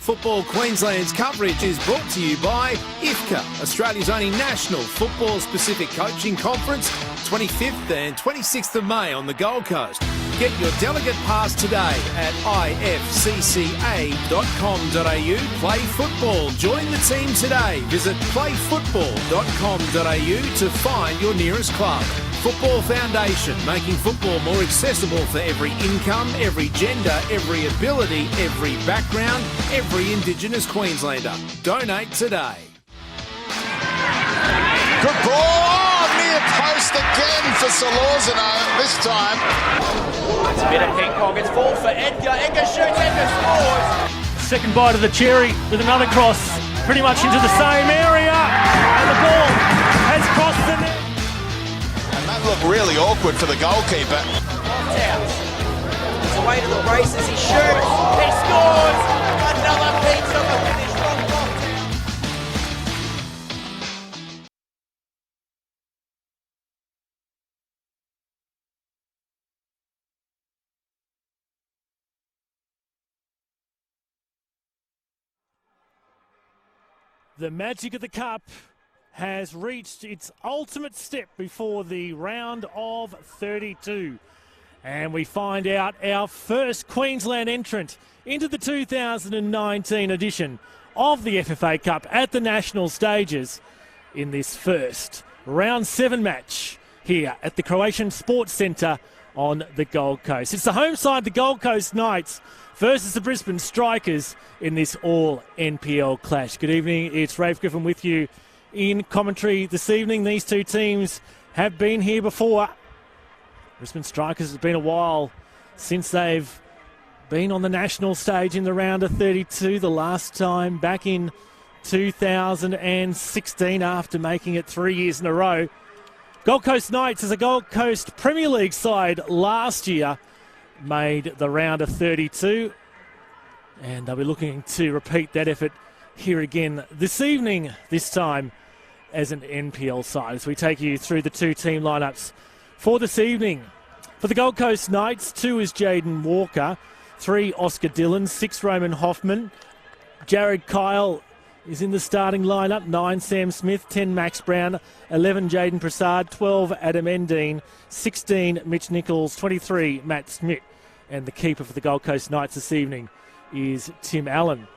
Football Queensland's coverage is brought to you by FFA, Australia's only national football-specific coaching conference, 25th and 26th of May on the Gold Coast. Get your delegate pass today at ifcca.com.au. Play football. Join the team today. Visit playfootball.com.au to find your nearest club. Football Foundation, making football more accessible for every income, every gender, every ability, every background, every Indigenous Queenslander. Donate today. Good ball, near post again for Solorzano this time. It's a bit of ping-pong, it's ball for Edgar. Edgar shoots, Edgar scores. Second bite of the cherry with another cross, pretty much into the same area. And the ball has crossed the net. And that looked really awkward for the goalkeeper. He's away to the races, he shoots, he scores. Another piece of the finish from Lockdown. The magic of the Cup has reached its ultimate step before the round of 32. And we find out our first Queensland entrant into the 2019 edition of the FFA Cup at the national stages in this first round 7 match here at the Croatian Sports Centre on the Gold Coast. It's the home side, the Gold Coast Knights, versus the Brisbane Strikers in this all-NPL clash. Good evening, it's Rafe Griffin with you in commentary this evening. These two teams have been here before. Brisbane Strikers, has been a while since they've been on the national stage in the round of 32, the last time back in 2016 after making it 3 years in a row. Gold Coast Knights, as a Gold Coast Premier League side last year, made the round of 32, and they'll be looking to repeat that effort here again this evening, this time as an NPL side, as we take you through the two team lineups for this evening. For the Gold Coast Knights, 2 is Jaden Walker, 3 Oscar Dillon, 6 Roman Hoffman, Jared Kyle is in the starting lineup, 9 Sam Smith, 10 Max Brown, 11 Jaden Prasad, 12 Adam Endine, 16 Mitch Nichols, 23 Matt Smith. And the keeper for the Gold Coast Knights this evening is Tim Allen.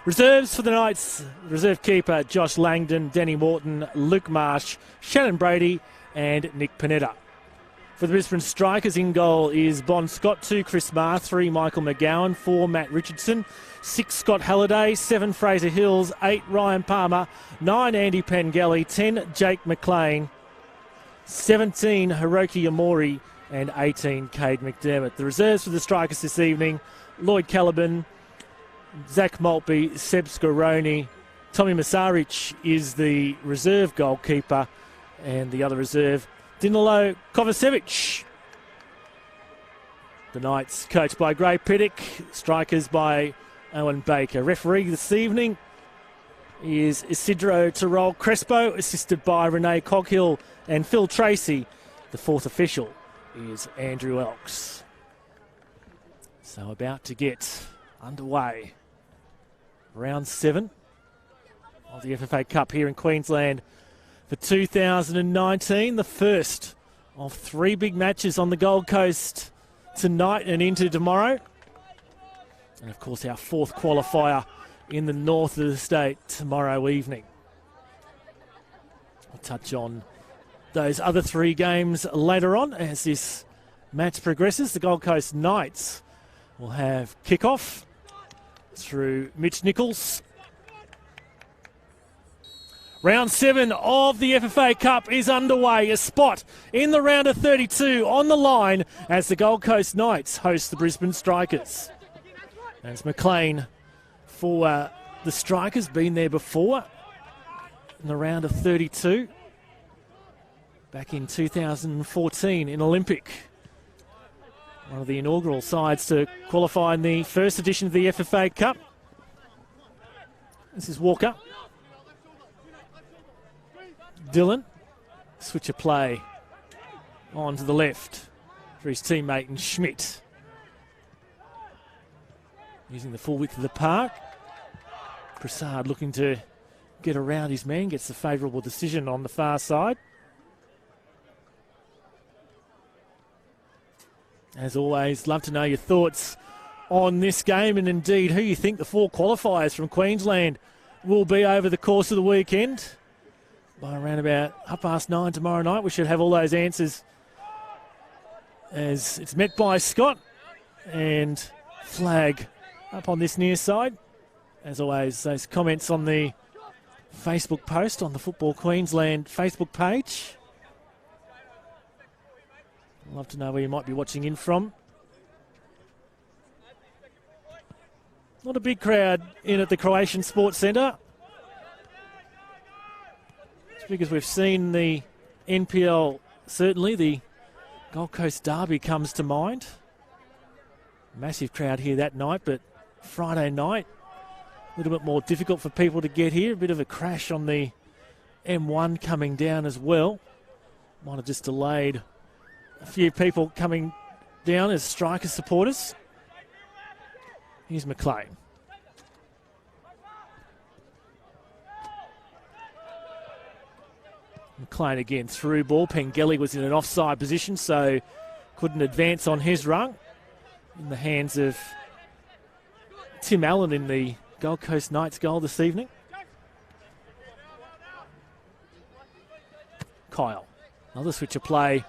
Reserves for the Knights, reserve keeper Josh Langdon, Danny Morton, Luke Marsh, Shannon Brady and Nick Panetta. For the Brisbane Strikers, in goal is Bon Scott, 2 Chris Marr, 3 Michael McGowan, 4 Matt Richardson, 6 Scott Halliday, 7 Fraser Hills, 8 Ryan Palmer, 9 Andy Pengelly, 10 Jake McLean, 17 Hiroki Amori and 18 Cade McDermott. The reserves for the Strikers this evening, Lloyd Caliban, Zach Maltby, Seb Scaroni, Tommy Masaric is the reserve goalkeeper, and the other reserve, Danilo Kovacevic. The Knights coached by Gray Pittock, Strikers by Owen Baker. Referee this evening is Isidro Terrell Crespo, assisted by Renee Coghill and Phil Tracy. The fourth official is Andrew Elks. So about to get underway. Round 7 of the FFA Cup here in Queensland for 2019. The first of 3 big matches on the Gold Coast tonight and into tomorrow. And of course our 4th qualifier in the north of the state tomorrow evening. I'll touch on those other 3 games later on as this match progresses. The Gold Coast Knights will have kickoff through Mitch Nichols. Round 7 of the FFA Cup is underway. A spot in the round of 32 on the line as the Gold Coast Knights host the Brisbane Strikers. As McLean for the Strikers, been there before in the round of 32. Back in 2014 in Olympic. One of the inaugural sides to qualify in the first edition of the FFA Cup. This is Walker. Dillon. Switch of play on to the left for his teammate and Schmidt. Using the full width of the park. Prasad looking to get around his man, gets the favourable decision on the far side. As always, love to know your thoughts on this game and indeed who you think the 4 qualifiers from Queensland will be over the course of the weekend. By around about 9:30 tomorrow night, we should have all those answers as it's met by Scott and flag up on this near side. As always, those comments on the Facebook post on the Football Queensland Facebook page. I'd love to know where you might be watching in from. Not a big crowd in at the Croatian Sports Centre. It's because we've seen the NPL, certainly the Gold Coast Derby comes to mind. Massive crowd here that night, but Friday night, a little bit more difficult for people to get here. A bit of a crash on the M1 coming down as well. Might have just delayed a few people coming down as striker supporters. Here's McLean. McLean again through ball. Pengelly was in an offside position, so couldn't advance on his rung. In the hands of Tim Allen in the Gold Coast Knights goal this evening. Kyle. Another switch of play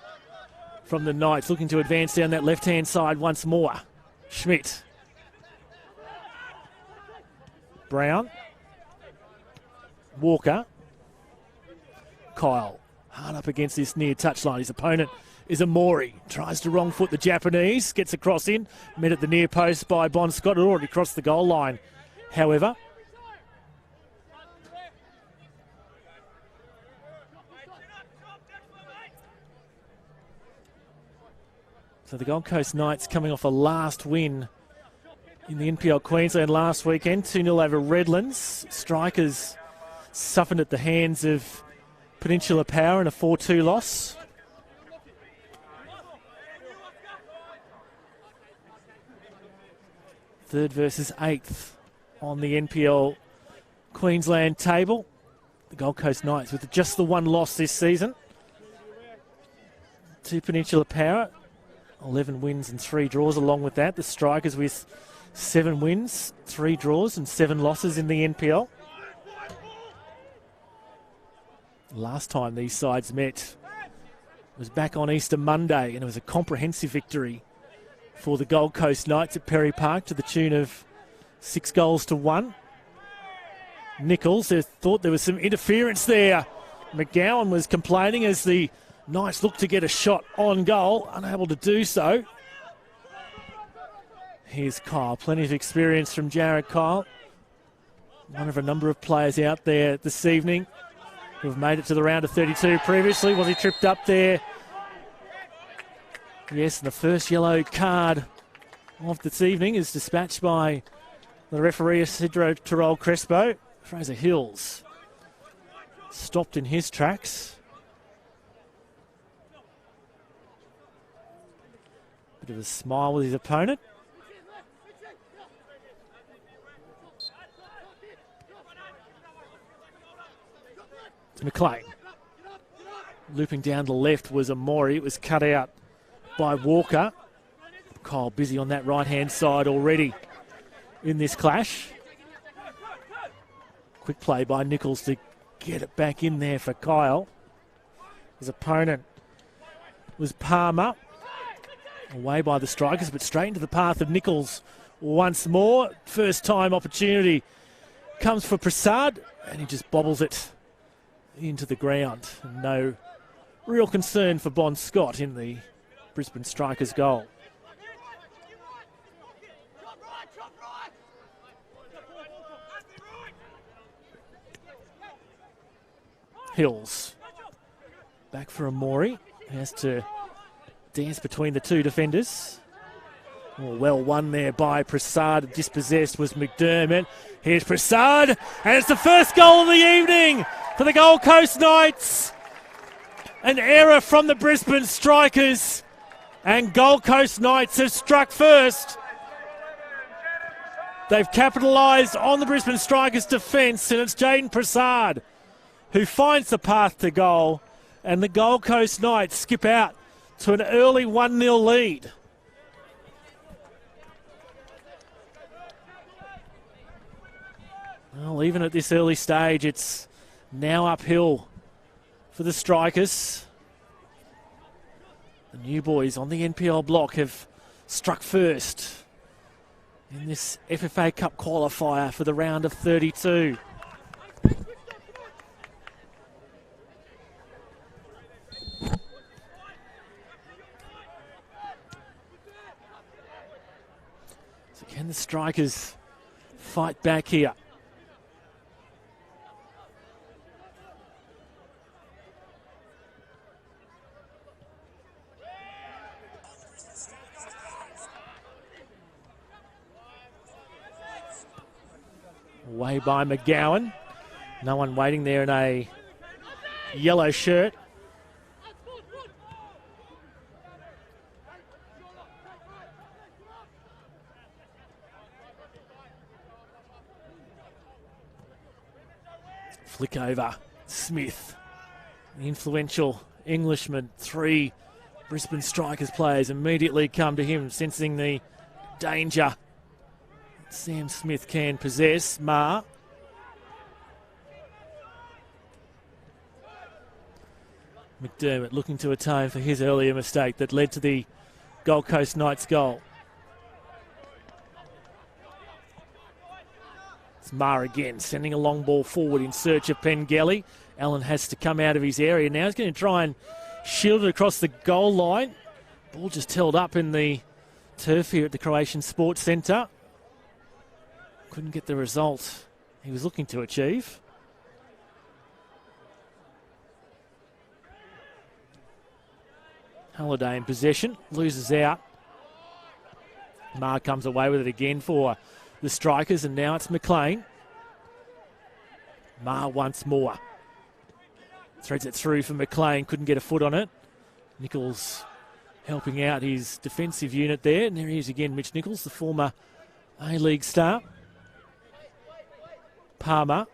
from the Knights, looking to advance down that left-hand side once more. Schmidt. Brown. Walker. Kyle. Hard up against this near touchline. His opponent is Amori. Tries to wrong foot the Japanese. Gets a cross in. Met at the near post by Bon Scott. Had already crossed the goal line. However, so the Gold Coast Knights coming off a last win in the NPL Queensland last weekend. 2-0 over Redlands. Strikers suffered at the hands of Peninsula Power in a 4-2 loss. Third versus 8th on the NPL Queensland table. The Gold Coast Knights with just the 1 loss this season. To Peninsula Power, 11 wins and 3 draws along with that. The Strikers with 7 wins, 3 draws and 7 losses in the NPL. Last time these sides met was back on Easter Monday, and it was a comprehensive victory for the Gold Coast Knights at Perry Park to the tune of 6-1. Nichols, they thought there was some interference there. McGowan was complaining as the Knights looked to get a shot on goal, unable to do so. Here's Kyle, plenty of experience from Jared Kyle. One of a number of players out there this evening who have made it to the round of 32 previously. Was he tripped up there? Yes, and the first yellow card of this evening is dispatched by the referee, Isidro Tirol Crespo. Fraser Hills stopped in his tracks. Bit of a smile with his opponent. It's McLean. Looping down the left was Amori. It was cut out by Walker. Kyle busy on that right-hand side already in this clash. Quick play by Nichols to get it back in there for Kyle. His opponent was Palmer. Away by the Strikers, but straight into the path of Nichols once more. First time opportunity comes for Prasad, and he just bobbles it into the ground. No real concern for Bon Scott in the Brisbane Strikers goal. Hills. Back for Amori. He has to dance between the 2 defenders. Oh, well won there by Prasad. Dispossessed was McDermott. Here's Prasad, and it's the first goal of the evening for the Gold Coast Knights. An error from the Brisbane Strikers, and Gold Coast Knights have struck first. They've capitalised on the Brisbane Strikers' defence, and it's Jaden Prasad who finds the path to goal, and the Gold Coast Knights skip out to an early 1-0 lead. Well, even at this early stage, it's now uphill for the Strikers. The new boys on the NPL block have struck first in this FFA Cup qualifier for the round of 32. So can the Strikers fight back here? Away by McGowan. No one waiting there in a yellow shirt. Flick over. Smith, the influential Englishman. 3 Brisbane Strikers players immediately come to him, sensing the danger Sam Smith can possess. Ma. McDermott looking to atone for his earlier mistake that led to the Gold Coast Knights goal. It's Ma again, sending a long ball forward in search of Pengelly. Allen has to come out of his area now. He's going to try and shield it across the goal line. Ball just held up in the turf here at the Croatian Sports Centre. Couldn't get the result he was looking to achieve. Halliday in possession, loses out. Ma comes away with it again for the Strikers, and now it's McLean. Ma once more. Threads it through for McLean, couldn't get a foot on it. Nichols helping out his defensive unit there, and there he is again, Mitch Nichols, the former A-League star. Palmer.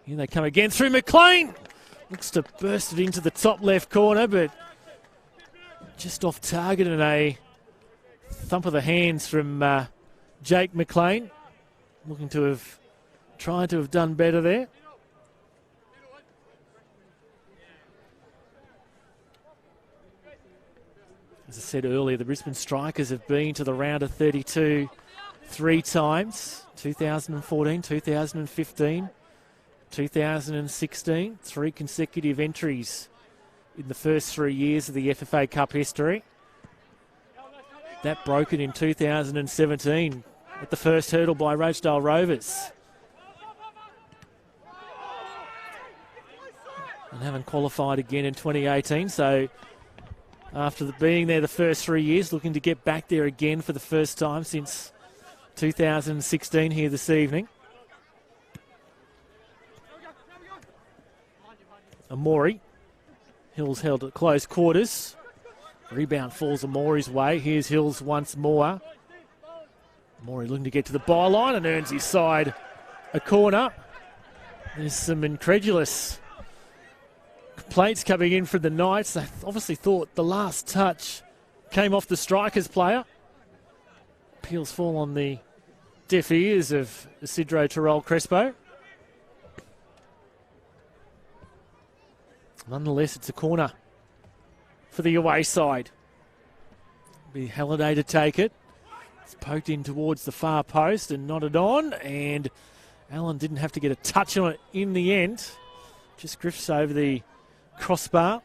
Here they come again through McLean. Looks to burst it into the top left corner, but just off target, and a thump of the hands from Jake McLean. Looking to have tried to have done better there. As I said earlier, the Brisbane Strikers have been to the round of 32 3 times. 2014, 2015, 2016. 3 consecutive entries in the first 3 years of the FFA Cup history. That broken in 2017 at the first hurdle by Rosedale Rovers. And haven't qualified again in 2018, so after being there the first 3 years, looking to get back there again for the first time since 2016 here this evening. Amori. Hills held at close quarters. Rebound falls Amori's way. Here's Hills once more. Amori looking to get to the byline and earns his side a corner. There's some incredulous complaints coming in from the Knights. They obviously thought the last touch came off the Strikers player. Appeals fall on the deaf ears of Isidro Terrell Crespo. Nonetheless, it's a corner for the away side. Be Halliday to take it. It's poked in towards the far post and nodded on, and Allen didn't have to get a touch on it in the end. Just drifts over the crossbar.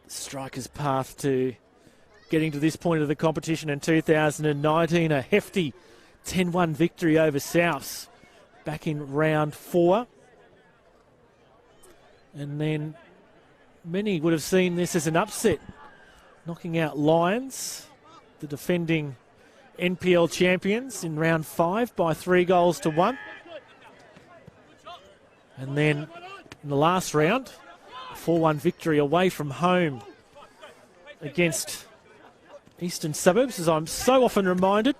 The Strikers' path to getting to this point of the competition in 2019, a hefty 10-1 victory over Souths back in round 4. And then many would have seen this as an upset, knocking out Lions, the defending NPL champions, in round 5 by 3-1. And then in the last round, a 4-1 victory away from home against eastern suburbs, as I'm so often reminded.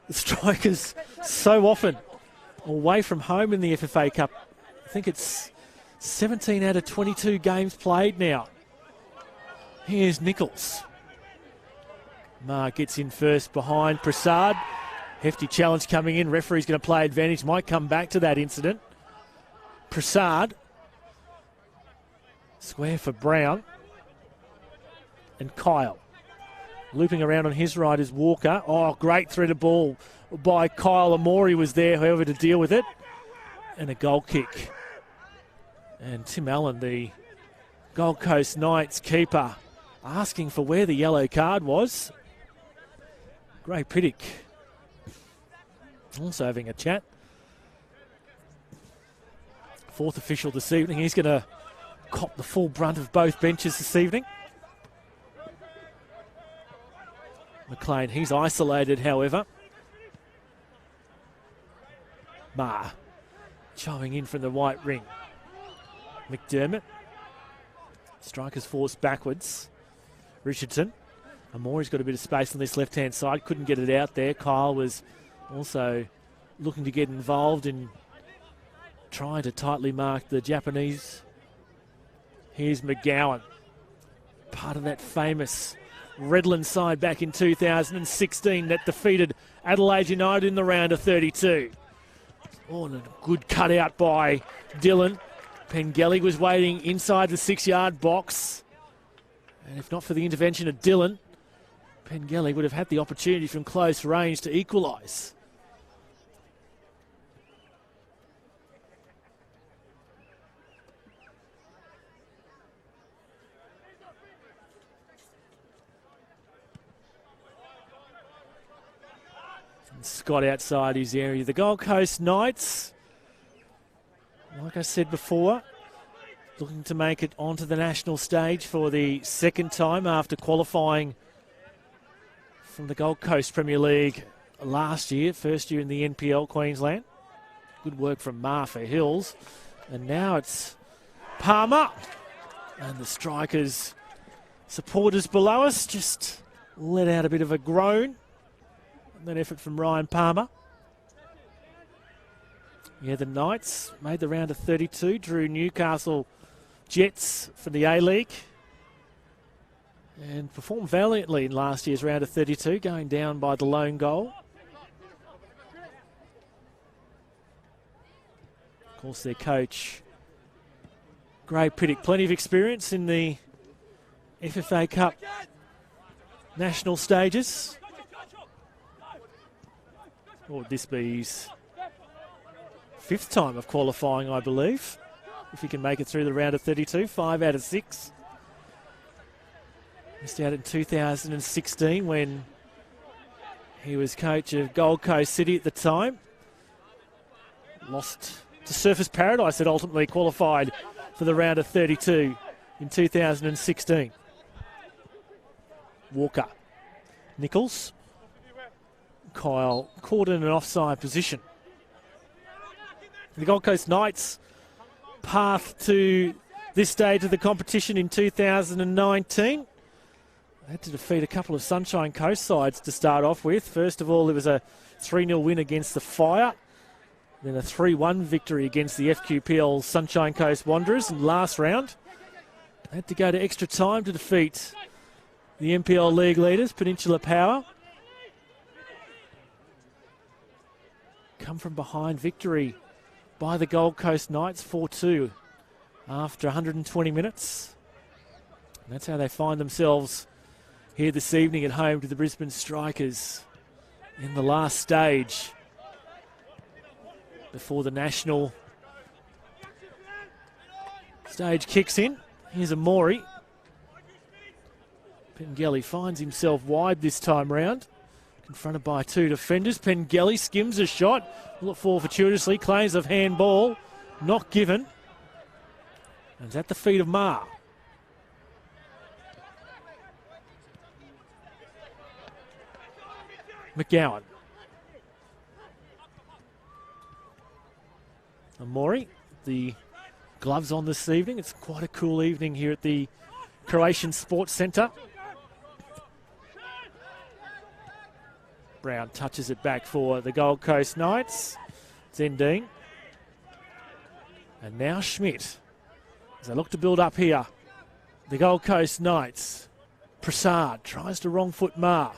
The Strikers so often away from home in the FFA Cup. I think it's 17 out of 22 games played now. Here's Nichols. Mar gets in first behind Prasad. Hefty challenge coming in. Referee's going to play advantage. Might come back to that incident. Prasad. Square for Brown. And Kyle. Looping around on his right is Walker. Oh, great threaded ball by Kyle. Amori was there, however, to deal with it. And a goal kick. And Tim Allen, the Gold Coast Knights keeper, asking for where the yellow card was. Gray Piddick also having a chat. Fourth official this evening. He's going to cop the full brunt of both benches this evening. McLean, he's isolated, however. Marr, chowing in from the white ring. McDermott. Strikers forced backwards. Richardson. Amori's got a bit of space on this left-hand side. Couldn't get it out there. Kyle was also looking to get involved in trying to tightly mark the Japanese. Here's McGowan. Part of that famous Redland side back in 2016 that defeated Adelaide United in the round of 32. Oh, and a good cutout by Dillon. Pengelly was waiting inside the 6-yard box. And if not for the intervention of Dillon, Pengelly would have had the opportunity from close range to equalise. Scott outside his area. The Gold Coast Knights, like I said before, looking to make it onto the national stage for the second time after qualifying from the Gold Coast Premier League last year, first year in the NPL Queensland. Good work from Marfa Hills. And now it's Palmer. And the Strikers supporters below us just let out a bit of a groan. That effort from Ryan Palmer. Yeah, the Knights made the round of 32, drew Newcastle Jets for the A-League and performed valiantly in last year's round of 32, going down by the lone goal. Of course, their coach, Gray Piddick, plenty of experience in the FFA Cup national stages. Or would this be his 5th time of qualifying, I believe, if he can make it through the round of 32, 5 out of 6. Missed out in 2016 when he was coach of Gold Coast City at the time. Lost to Surfers Paradise that ultimately qualified for the round of 32 in 2016. Walker. Nichols. Kyle caught in an offside position. The Gold Coast Knights' path to this stage of the competition in 2019. They had to defeat a couple of Sunshine Coast sides to start off with. First of all, there was a 3-0 win against the Fire. Then a 3-1 victory against the FQPL Sunshine Coast Wanderers in the last round. They had to go to extra time to defeat the NPL League leaders, Peninsula Power. Come from behind victory by the Gold Coast Knights, 4-2 after 120 minutes. And that's how they find themselves here this evening at home to the Brisbane Strikers in the last stage before the national stage kicks in. Here's Amori. Pengelly finds himself wide this time round. Confronted by 2 defenders. Pengelly skims a shot. Look for fortuitously. Claims of handball. Not given. And it's at the feet of Marr. McGowan. Amori. The gloves on this evening. It's quite a cool evening here at the Croatian Sports Centre. Brown touches it back for the Gold Coast Knights. Zendine. And now Schmidt. As they look to build up here. The Gold Coast Knights. Prasad tries to wrong foot Mar.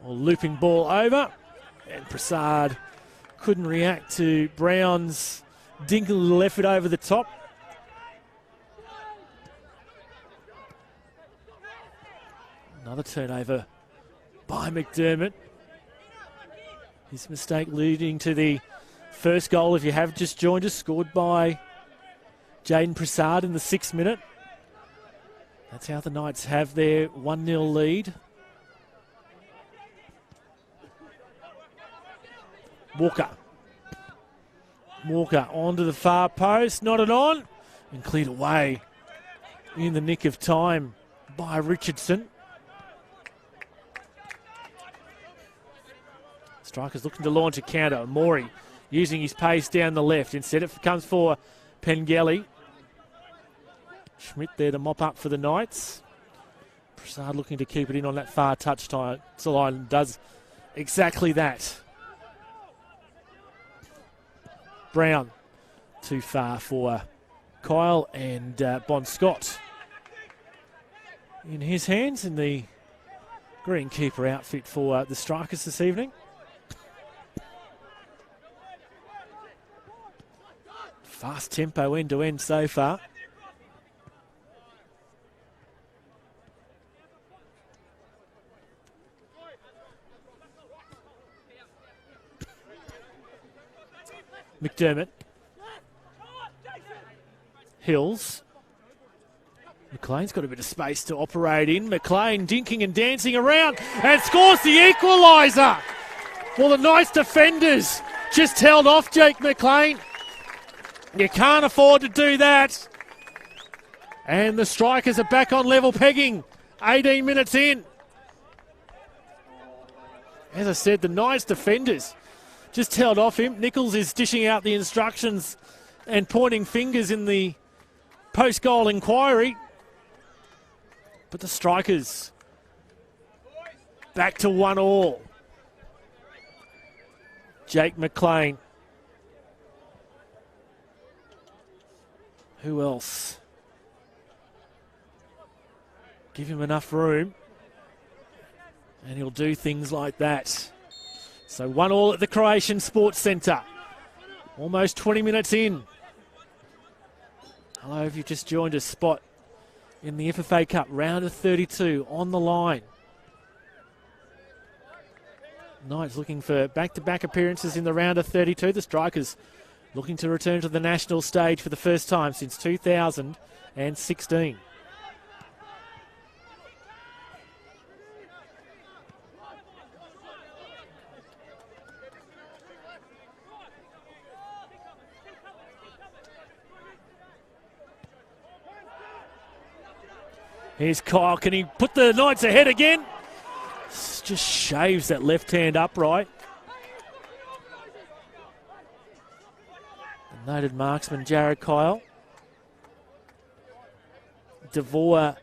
Looping ball over. And Prasad couldn't react to Brown's dinky little effort over the top. Another turnover by McDermott. His mistake leading to the first goal, if you have just joined us, scored by Jaden Prasad in the 6th minute. That's how the Knights have their 1-0 lead. Walker onto the far post, nodded on, and cleared away in the nick of time by Richardson. Strikers looking to launch a counter. Maury using his pace down the left. Instead it comes for Pengelly. Schmidt there to mop up for the Knights. Prasad looking to keep it in on that far touch line. Does exactly that. Brown too far for Kyle, and Bon Scott in his hands in the greenkeeper outfit for the Strikers this evening. Fast tempo end to end so far. McDermott. Hills. McLean's got a bit of space to operate in. McLean dinking and dancing around and scores the equaliser. Well, the Knights defenders just held off Jake McLean. You can't afford to do that. And the Strikers are back on level pegging. 18 minutes in. As I said, the Knights defenders just held off him. Nichols is dishing out the instructions and pointing fingers in the post-goal inquiry. But the Strikers back to 1-1. Jake McLean. Who else? Give him enough room and he'll do things like that. So 1-1 at the Croatian Sports Centre. Almost 20 minutes in. Hello, if you've just joined us, spot in the FFA Cup, round of 32 on the line. Knights looking for back-to-back appearances in the round of 32. The Strikers looking to return to the national stage for the first time since 2016. Here's Kyle. Can he put the Knights ahead again? Just shaves that left hand upright. The noted marksman Jared Kyle. DeVore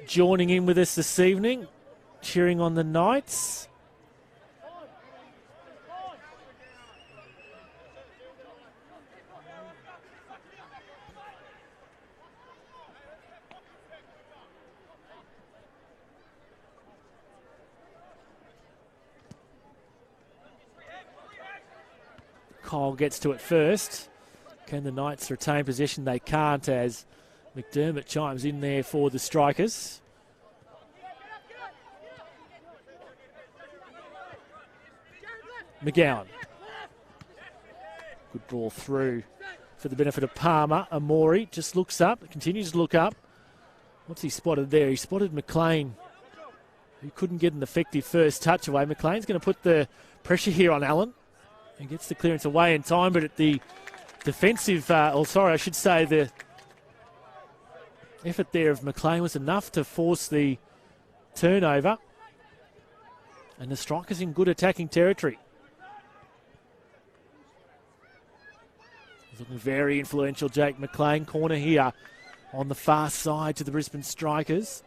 joining in with us this evening, cheering on the Knights. Kyle gets to it first. Can the Knights retain possession? They can't, as McDermott chimes in there for the Strikers. McGowan. Good ball through for the benefit of Palmer. Amori just looks up, continues to look up. What's he spotted there? He spotted McLean, who couldn't get an effective first touch away. McLean's going to put the pressure here on Allen. And gets the clearance away in time, but at the defensive, the effort there of McLean was enough to force the turnover. And the Strikers in good attacking territory. He's looking very influential, Jake McLean. Corner here on the far side to the Brisbane Strikers.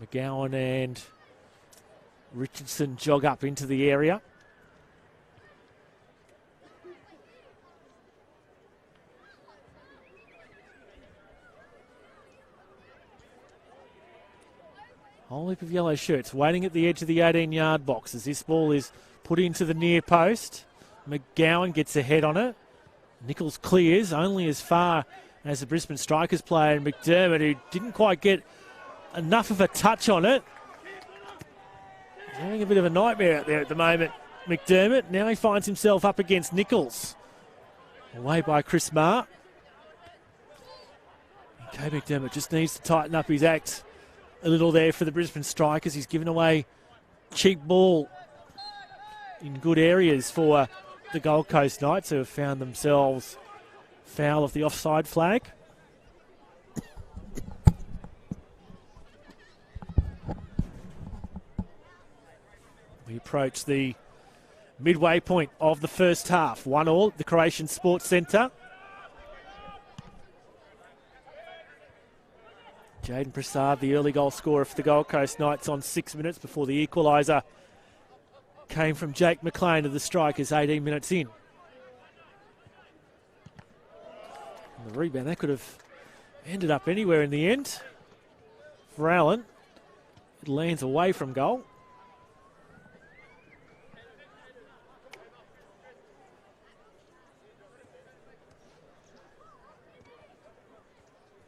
McGowan and Richardson jog up into the area. Whole heap of yellow shirts waiting at the edge of the 18-yard box as this ball is put into the near post. McGowan gets ahead on it. Nichols clears only as far as the Brisbane Strikers player, and McDermott, who didn't quite get enough of a touch on it. He's having a bit of a nightmare out there at the moment, McDermott. Now he finds himself up against Nichols. Away by Chris Marr. Okay, McDermott just needs to tighten up his act a little there for the Brisbane Strikers. He's given away cheap ball in good areas for the Gold Coast Knights, who have found themselves foul of the offside flag. We approach the midway point of the first half. 1-1 at the Croatian Sports Centre. Jaden Prasad, the early goal scorer for the Gold Coast Knights, on 6 minutes before the equaliser came from Jake McLean of the Strikers 18 minutes in. And the rebound, that could have ended up anywhere in the end. For Allen, it lands away from goal.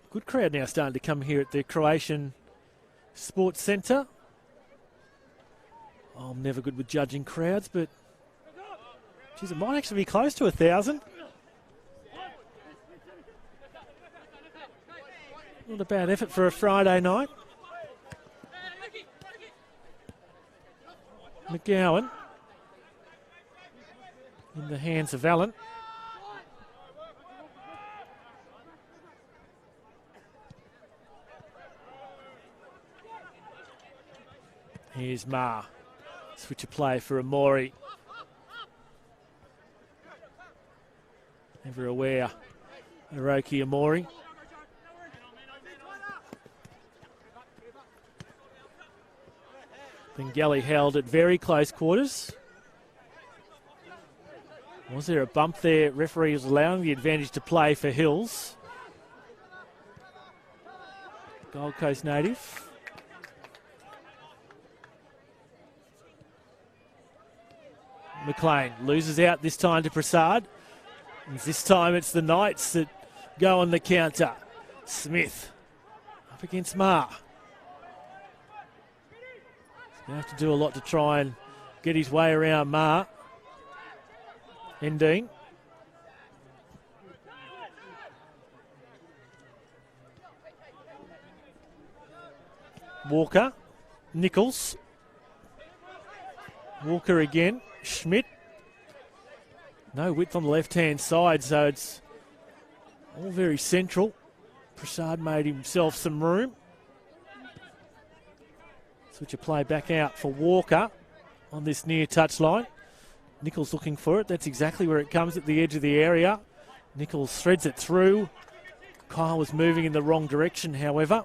Good crowd now starting to come here at the Croatian Sports Centre. Oh, I'm never good with judging crowds, but geez, it might actually be close to 1,000. Not a bad effort for a Friday night. McGowan in the hands of Allen. Here's Marr. Switch of play for Amori. Never aware. Hiroki Amori. Bengali held at very close quarters. Was there a bump there? Referee was allowing the advantage to play for Hills. Gold Coast native. McLean loses out this time to Prasad. And this time it's the Knights that go on the counter. Smith up against Marr. He's going to have to do a lot to try and get his way around Marr. Endine. Walker. Nichols. Walker again. Schmidt. No width on the left-hand side, so it's all very central. Prasad made himself some room. Switch a play back out for Walker on this near touchline. Nichols looking for it. That's exactly where it comes, at the edge of the area. Nichols threads it through. Kyle was moving in the wrong direction, however.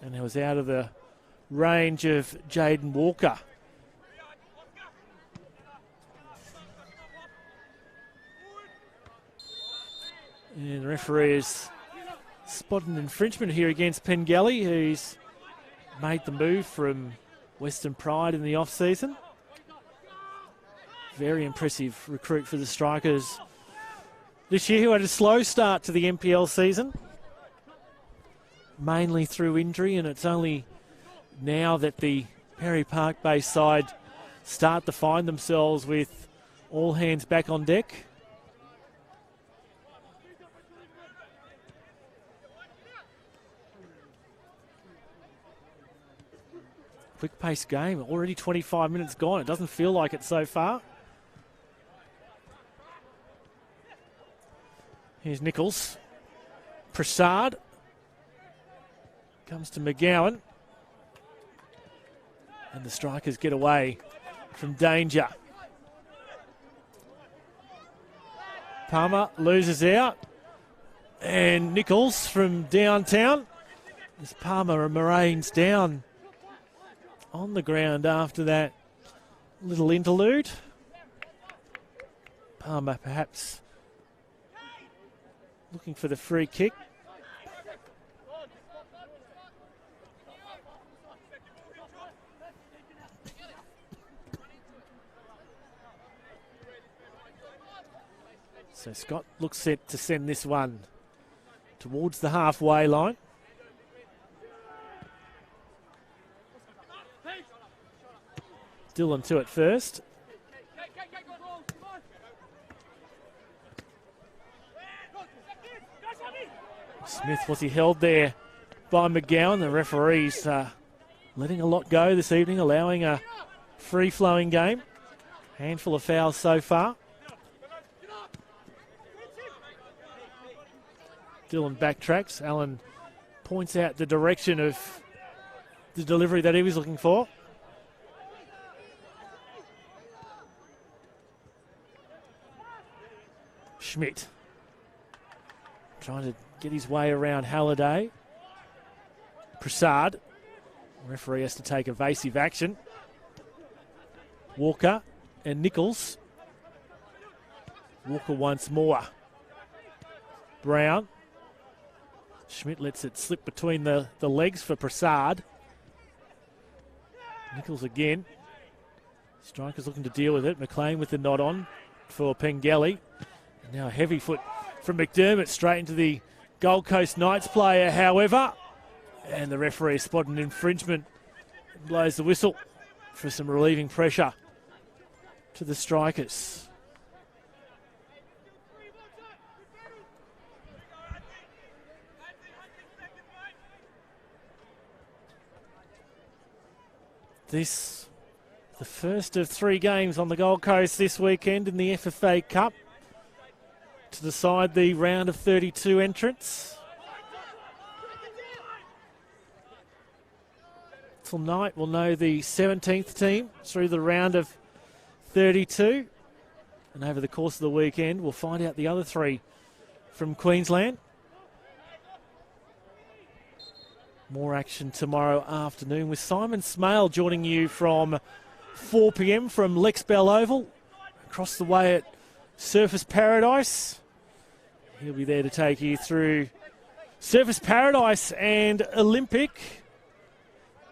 And it was out of the range of Jaden Walker. And the referee has spotted an infringement here against Pengelly, who's made the move from Western Pride in the off-season. Very impressive recruit for the Strikers this year, who had a slow start to the NPL season, mainly through injury, and it's only now that the Perry Park-based side start to find themselves with all hands back on deck. Quick-paced game, already 25 minutes gone. It doesn't feel like it so far. Here's Nichols. Prasad. Comes to McGowan. And the Strikers get away from danger. Palmer loses out. And Nichols from downtown As Palmer remains down on the ground after that little interlude. Palmer perhaps looking for the free kick. So Scott looks set to send this one towards the halfway line. Dylan to it first. Smith, was he held there by McGowan? The referees letting a lot go this evening, allowing a free-flowing game. Handful of fouls so far. Dylan backtracks. Allen points out the direction of the delivery that he was looking for. Schmidt trying to get his way around Halliday. Prasad. Referee has to take evasive action. Walker and Nichols. Walker once more. Brown. Schmidt lets it slip between the legs for Prasad. Nichols again. Strikers looking to deal with it. McLean with the nod on for Pengelly. And now a heavy foot from McDermott straight into the Gold Coast Knights player, however. And the referee spotted an infringement and blows the whistle for some relieving pressure to the strikers. This, the first of 3 games on the Gold Coast this weekend in the FFA Cup to decide the round of 32 entrants. Tonight we'll know the 17th team through the round of 32. And over the course of the weekend we'll find out the other 3 from Queensland. More action tomorrow afternoon with Simon Smale joining you from 4 p.m. from Lex Bell Oval across the way at Surfers Paradise. He'll be there to take you through Surfers Paradise and Olympic.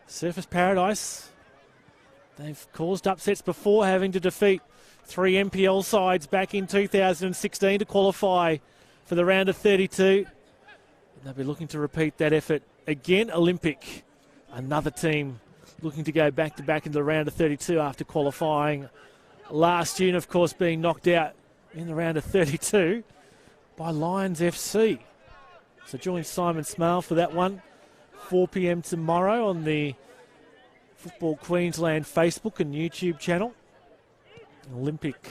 Surfers Paradise, they've caused upsets before, having to defeat 3 NPL sides back in 2016 to qualify for the round of 32. And they'll be looking to repeat that effort again. Olympic, another team looking to go back-to-back in the round of 32 after qualifying last year and, of course, being knocked out in the round of 32 by Lions FC. So join Simon Smale for that one, 4 p.m. tomorrow on the Football Queensland Facebook and YouTube channel. Olympic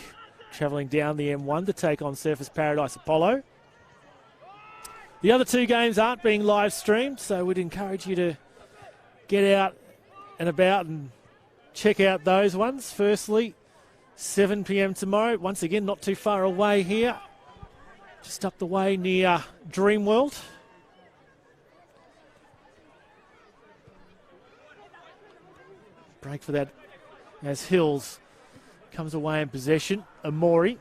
travelling down the M1 to take on Surfers Paradise Apollo. The other 2 games aren't being live streamed, so we'd encourage you to get out and about and check out those ones. Firstly, 7 p.m. tomorrow. Once again, not too far away here. Just up the way near Dreamworld. Break for that as Hills comes away in possession. Amori.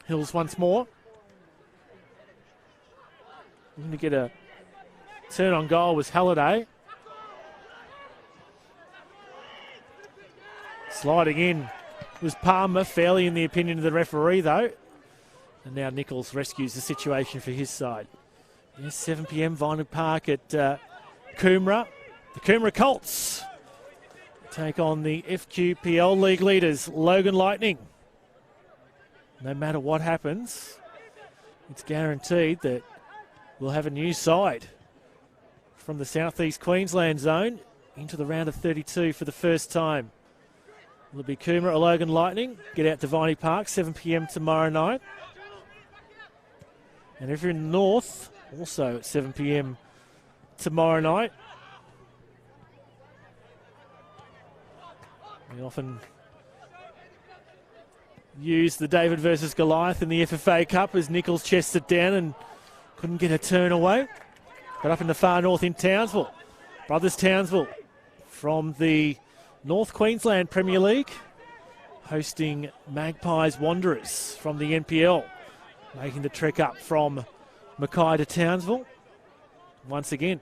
Hills once more. Looking to get a turn on goal was Halliday. Sliding in was Palmer, fairly in the opinion of the referee though. And now Nichols rescues the situation for his side. Yes, 7 p.m. Vinyl Park at Coomera. The Coomera Colts take on the FQPL League leaders, Logan Lightning. No matter what happens, it's guaranteed that we'll have a new side from the southeast Queensland zone into the round of 32 for the first time. Will it be Coomera or Logan Lightning? Get out to Viney Park, 7 p.m. tomorrow night. And if you're in the north, also at 7 p.m. tomorrow night. We often used the David versus Goliath in the FFA Cup as Nichols chested down and couldn't get a turn away. But up in the far north in Townsville, Brothers Townsville from the North Queensland Premier League, hosting Magpies Wanderers from the NPL, making the trek up from Mackay to Townsville. Once again,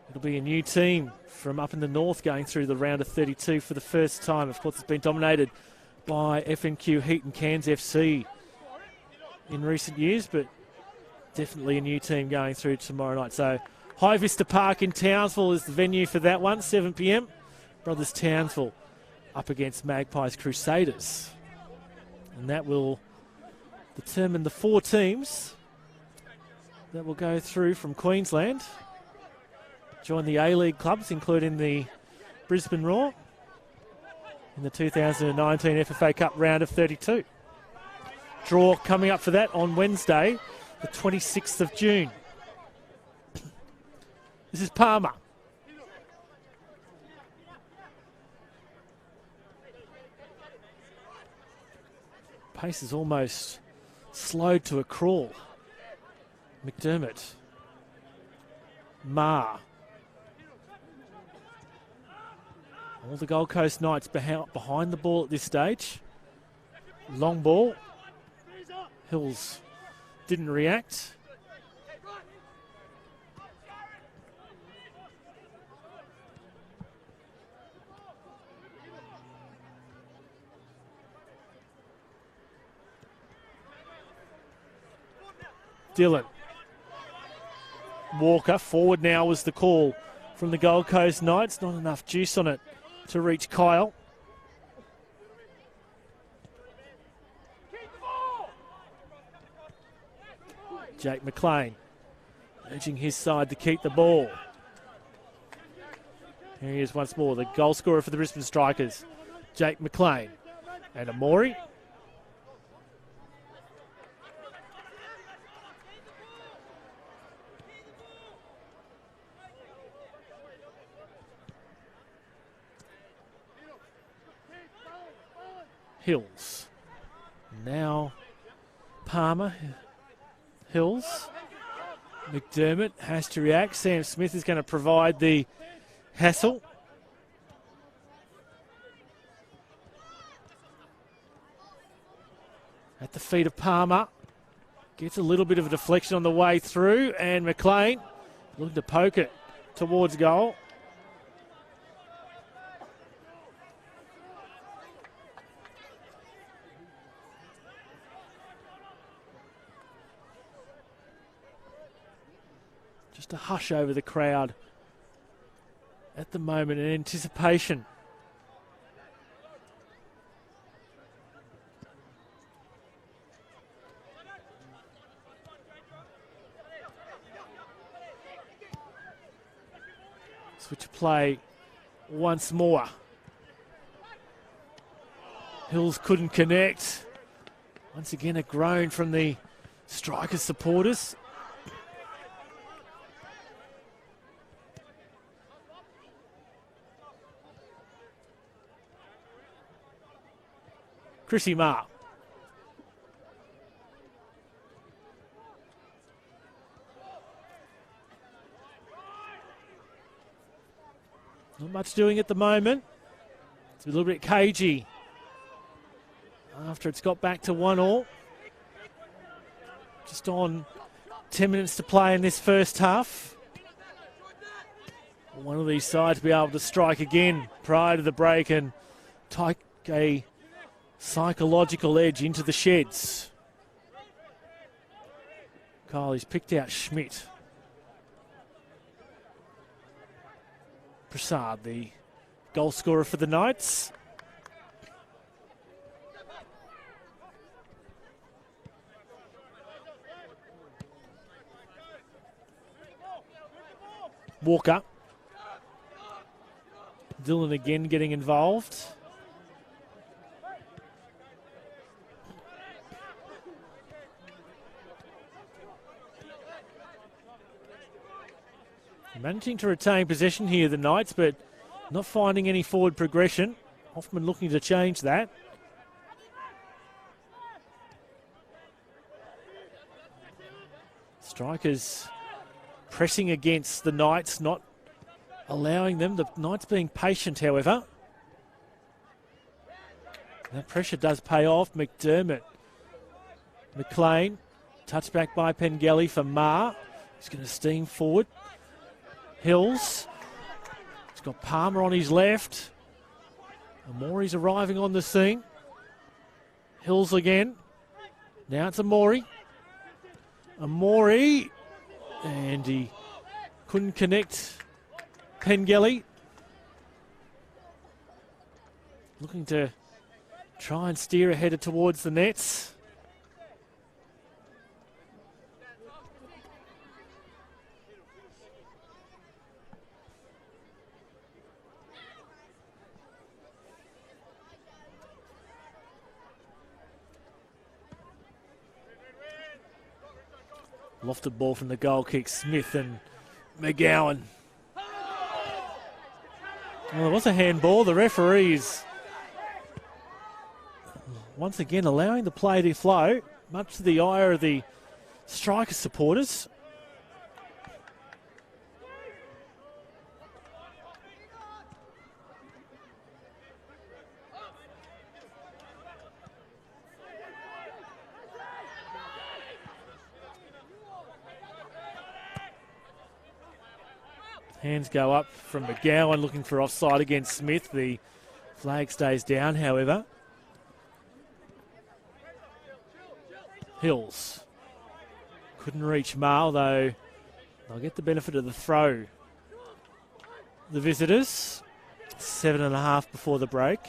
it'll be a new team from up in the north going through the round of 32 for the first time. Of course, it's been dominated by FNQ Heat and Cairns FC in recent years, but definitely a new team going through tomorrow night. So High Vista Park in Townsville is the venue for that one, 7 p.m. Brothers Townsville up against Magpies Crusaders. And that will determine the 4 teams that will go through from Queensland, join the A-League clubs, including the Brisbane Roar, in the 2019 FFA Cup round of 32. Draw coming up for that on Wednesday, the 26th of June. This is Palmer. Pace is almost slowed to a crawl. McDermott. Marr. All the Gold Coast Knights behind the ball at this stage. Long ball. Hills didn't react. Dillon. Walker, forward now was the call from the Gold Coast Knights. Not enough juice on it to reach Kyle. Jake McLean urging his side to keep the ball. Here he is once more, the goal scorer for the Brisbane Strikers. Jake McLean and Amori. Hills. Now Palmer. Hills. McDermott has to react. Sam Smith is going to provide the hassle. At the feet of Palmer. Gets a little bit of a deflection on the way through, and McLean looking to poke it towards goal. Just a hush over the crowd at the moment in anticipation. Switch of play once more. Hills couldn't connect. Once again, a groan from the Strikers supporters. Chrissy Marr. Not much doing at the moment. It's a little bit cagey after it's got back to 1-1. Just on 10 minutes to play in this first half. One of these sides be able to strike again prior to the break and take a psychological edge into the sheds. Kylie's picked out Schmidt. Prasad, the goal scorer for the Knights. Walker. Dillon again getting involved. Managing to retain possession here, the Knights, but not finding any forward progression. Hoffman looking to change that. Strikers pressing against the Knights, not allowing them. The Knights being patient, however. That pressure does pay off. McDermott. McLean. Touchback by Pengelly for Marr. He's going to steam forward. Hills. He's got Palmer on his left. Amori's arriving on the scene. Hills again. Now it's Amori. Amori. And he couldn't connect Pengelly. Looking to try and steer a header towards the nets. Lofted ball from the goal kick. Smith and McGowan. Well, it was a handball. The referees once again allowing the play to flow, much to the ire of the Striker supporters. Hands go up from McGowan looking for offside against Smith. The flag stays down, however. Hills. Couldn't reach Marl, though they'll get the benefit of the throw. The visitors. 7.5 before the break.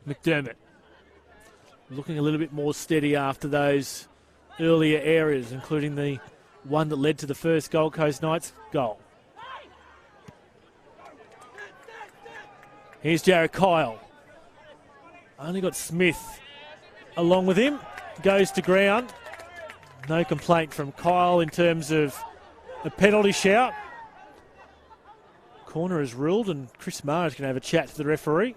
McDermott looking a little bit more steady after those earlier areas, including the one that led to the first Gold Coast Knights goal. Here's Jared Kyle. Only got Smith along with him. Goes to ground. No complaint from Kyle in terms of a penalty shout. Corner is ruled and Chris Marr is going to have a chat to the referee.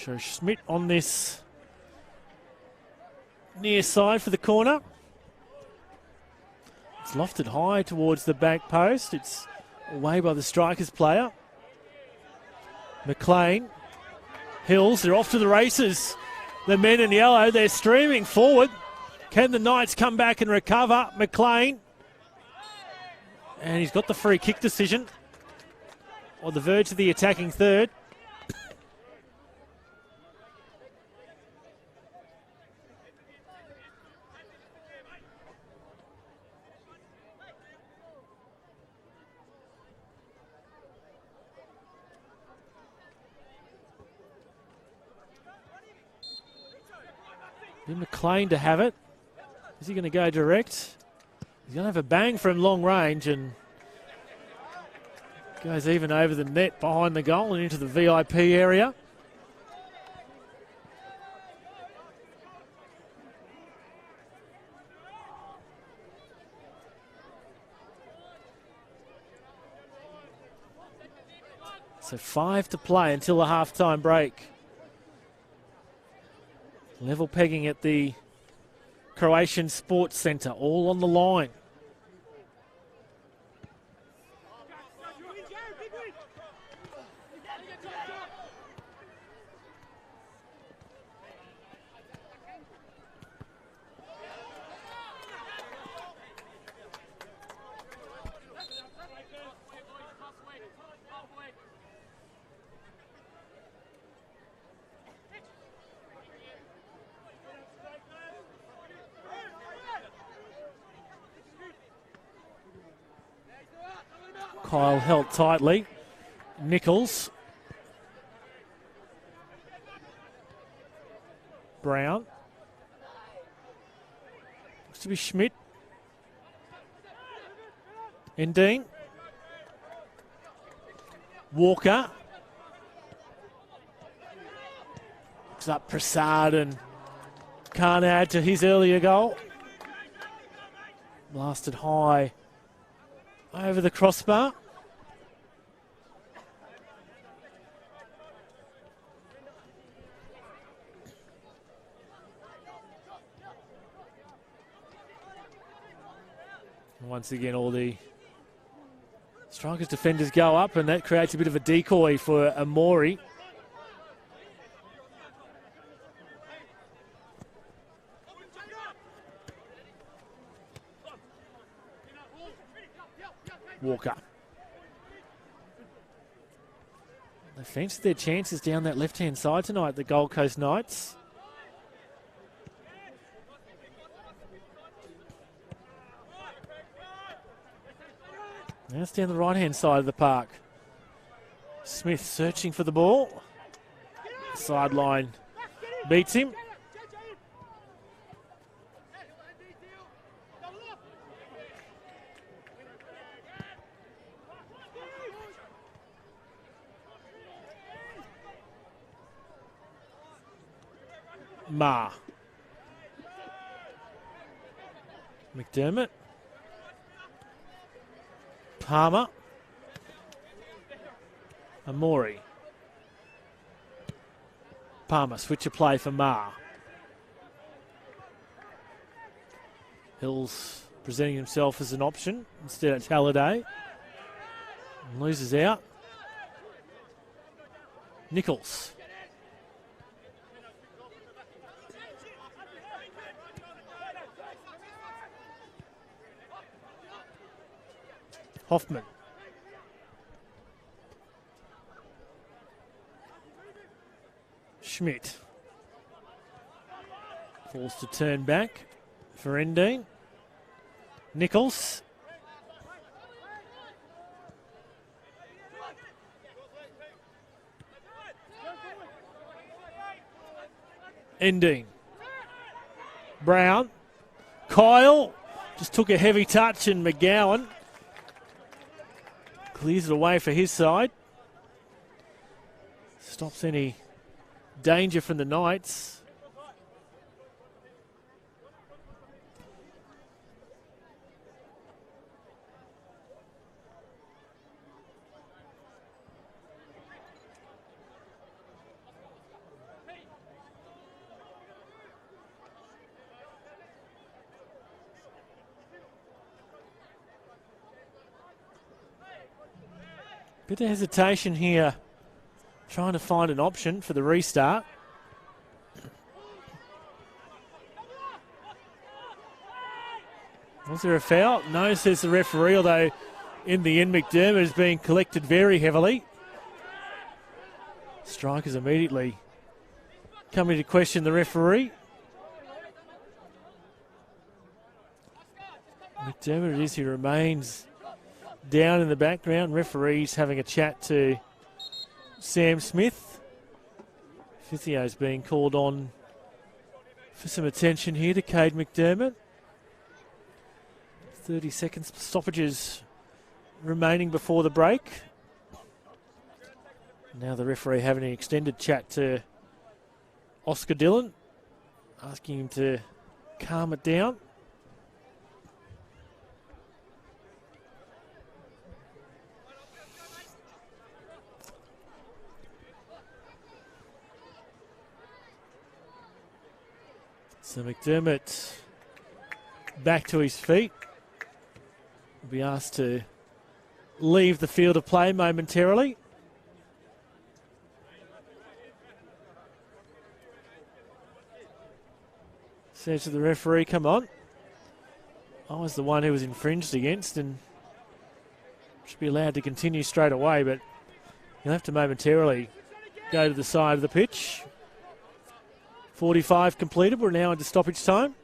So Schmidt on this near side for the corner. It's lofted high towards the back post. It's away by the Strikers player. McLean. Hills, they're off to the races. The men in yellow, they're streaming forward. Can the Knights come back and recover? McLean. And he's got the free kick decision. On the verge of the attacking third. McLean to have it. Is he going to go direct? He's going to have a bang from long range and goes even over the net behind the goal and into the VIP area. So 5 to play until the half-time break. Level pegging at the Croatian Sports Centre, all on the line. Kyle held tightly. Nichols. Brown. Looks to be Schmidt. Endine. Walker. Looks up Prasad and can't add to his earlier goal. Blasted high over the crossbar. Once again, all the Strikers defenders go up, and that creates a bit of a decoy for Amori. Walker. They fancied their chances down that left-hand side tonight, the Gold Coast Knights. Now it's down the right-hand side of the park. Smith searching for the ball. Sideline beats him. Ma. McDermott. Palmer. Amori. Palmer, switch of play for Ma. Hills presenting himself as an option. Instead it's Halliday. And loses out. Nichols. Hoffman. Schmidt. Forced to turn back for Endine. Nichols. Endine. Brown. Kyle. Just took a heavy touch, and McGowan clears it away for his side. Stops any danger from the Knights. Bit of hesitation here, trying to find an option for the restart. Was there a foul? No, says the referee, although in the end McDermott is being collected very heavily. Strikers immediately coming to question the referee. McDermott it is, he remains down in the background. Referees having a chat to Sam Smith. Physio's being called on for some attention here to Cade McDermott. 30 seconds stoppages remaining before the break. Now the referee having an extended chat to Oscar Dillon, asking him to calm it down. So McDermott back to his feet. Will be asked to leave the field of play momentarily. Says to the referee, come on. I was the one who was infringed against and should be allowed to continue straight away, but you'll have to momentarily go to the side of the pitch. 45 completed. We're now into stoppage time.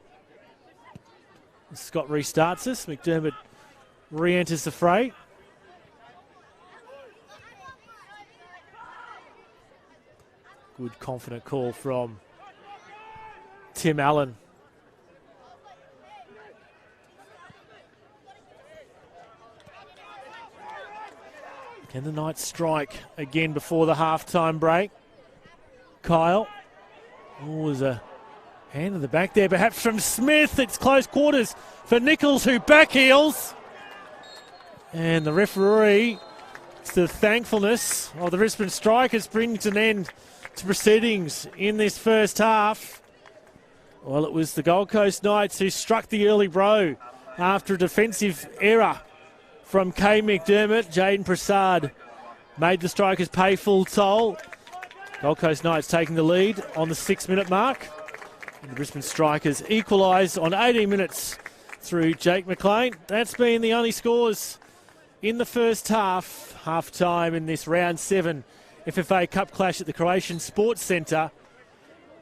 Scott restarts us. McDermott re-enters the fray. Good confident call from Tim Allen. Can the Knights strike again before the half-time break? Kyle. Oh, there's a hand in the back there, perhaps from Smith. It's close quarters for Nichols, who backheels. And the referee, to the thankfulness of the Brisbane Strikers, brings an end to proceedings in this first half. Well, it was the Gold Coast Knights who struck the early blow after a defensive error from Kay McDermott. Jaden Prasad made the Strikers pay full toll. Gold Coast Knights taking the lead on the 6-minute mark. And the Brisbane Strikers equalise on 18 minutes through Jake McLean. That's been the only scores in the first half. Half-time in this round 7 FFA Cup clash at the Croatian Sports Centre.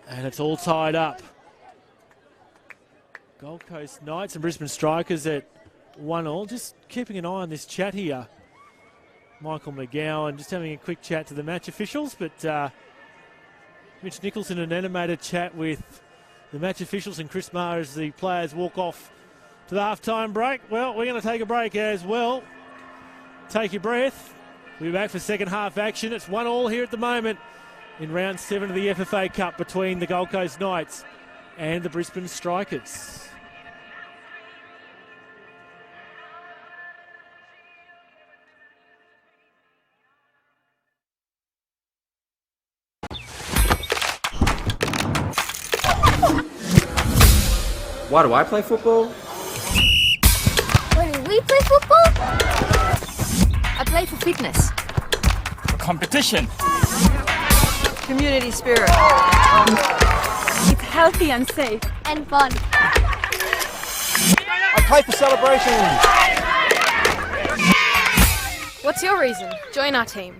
And it's all tied up. Gold Coast Knights and Brisbane Strikers at 1-1. Just keeping an eye on this chat here. Michael McGowan just having a quick chat to the match officials, but Mitch Nicholson, an animated chat with the match officials and Chris Maher as the players walk off to the half-time break. Well, we're going to take a break as well. Take your breath. We'll be back for second half action. It's 1-1 here at the moment in round 7 of the FFA Cup between the Gold Coast Knights and the Brisbane Strikers. Why do I play football? Why do we play football? I play for fitness. For competition. Community spirit. It's healthy and safe. And fun. I play for celebration. What's your reason? Join our team.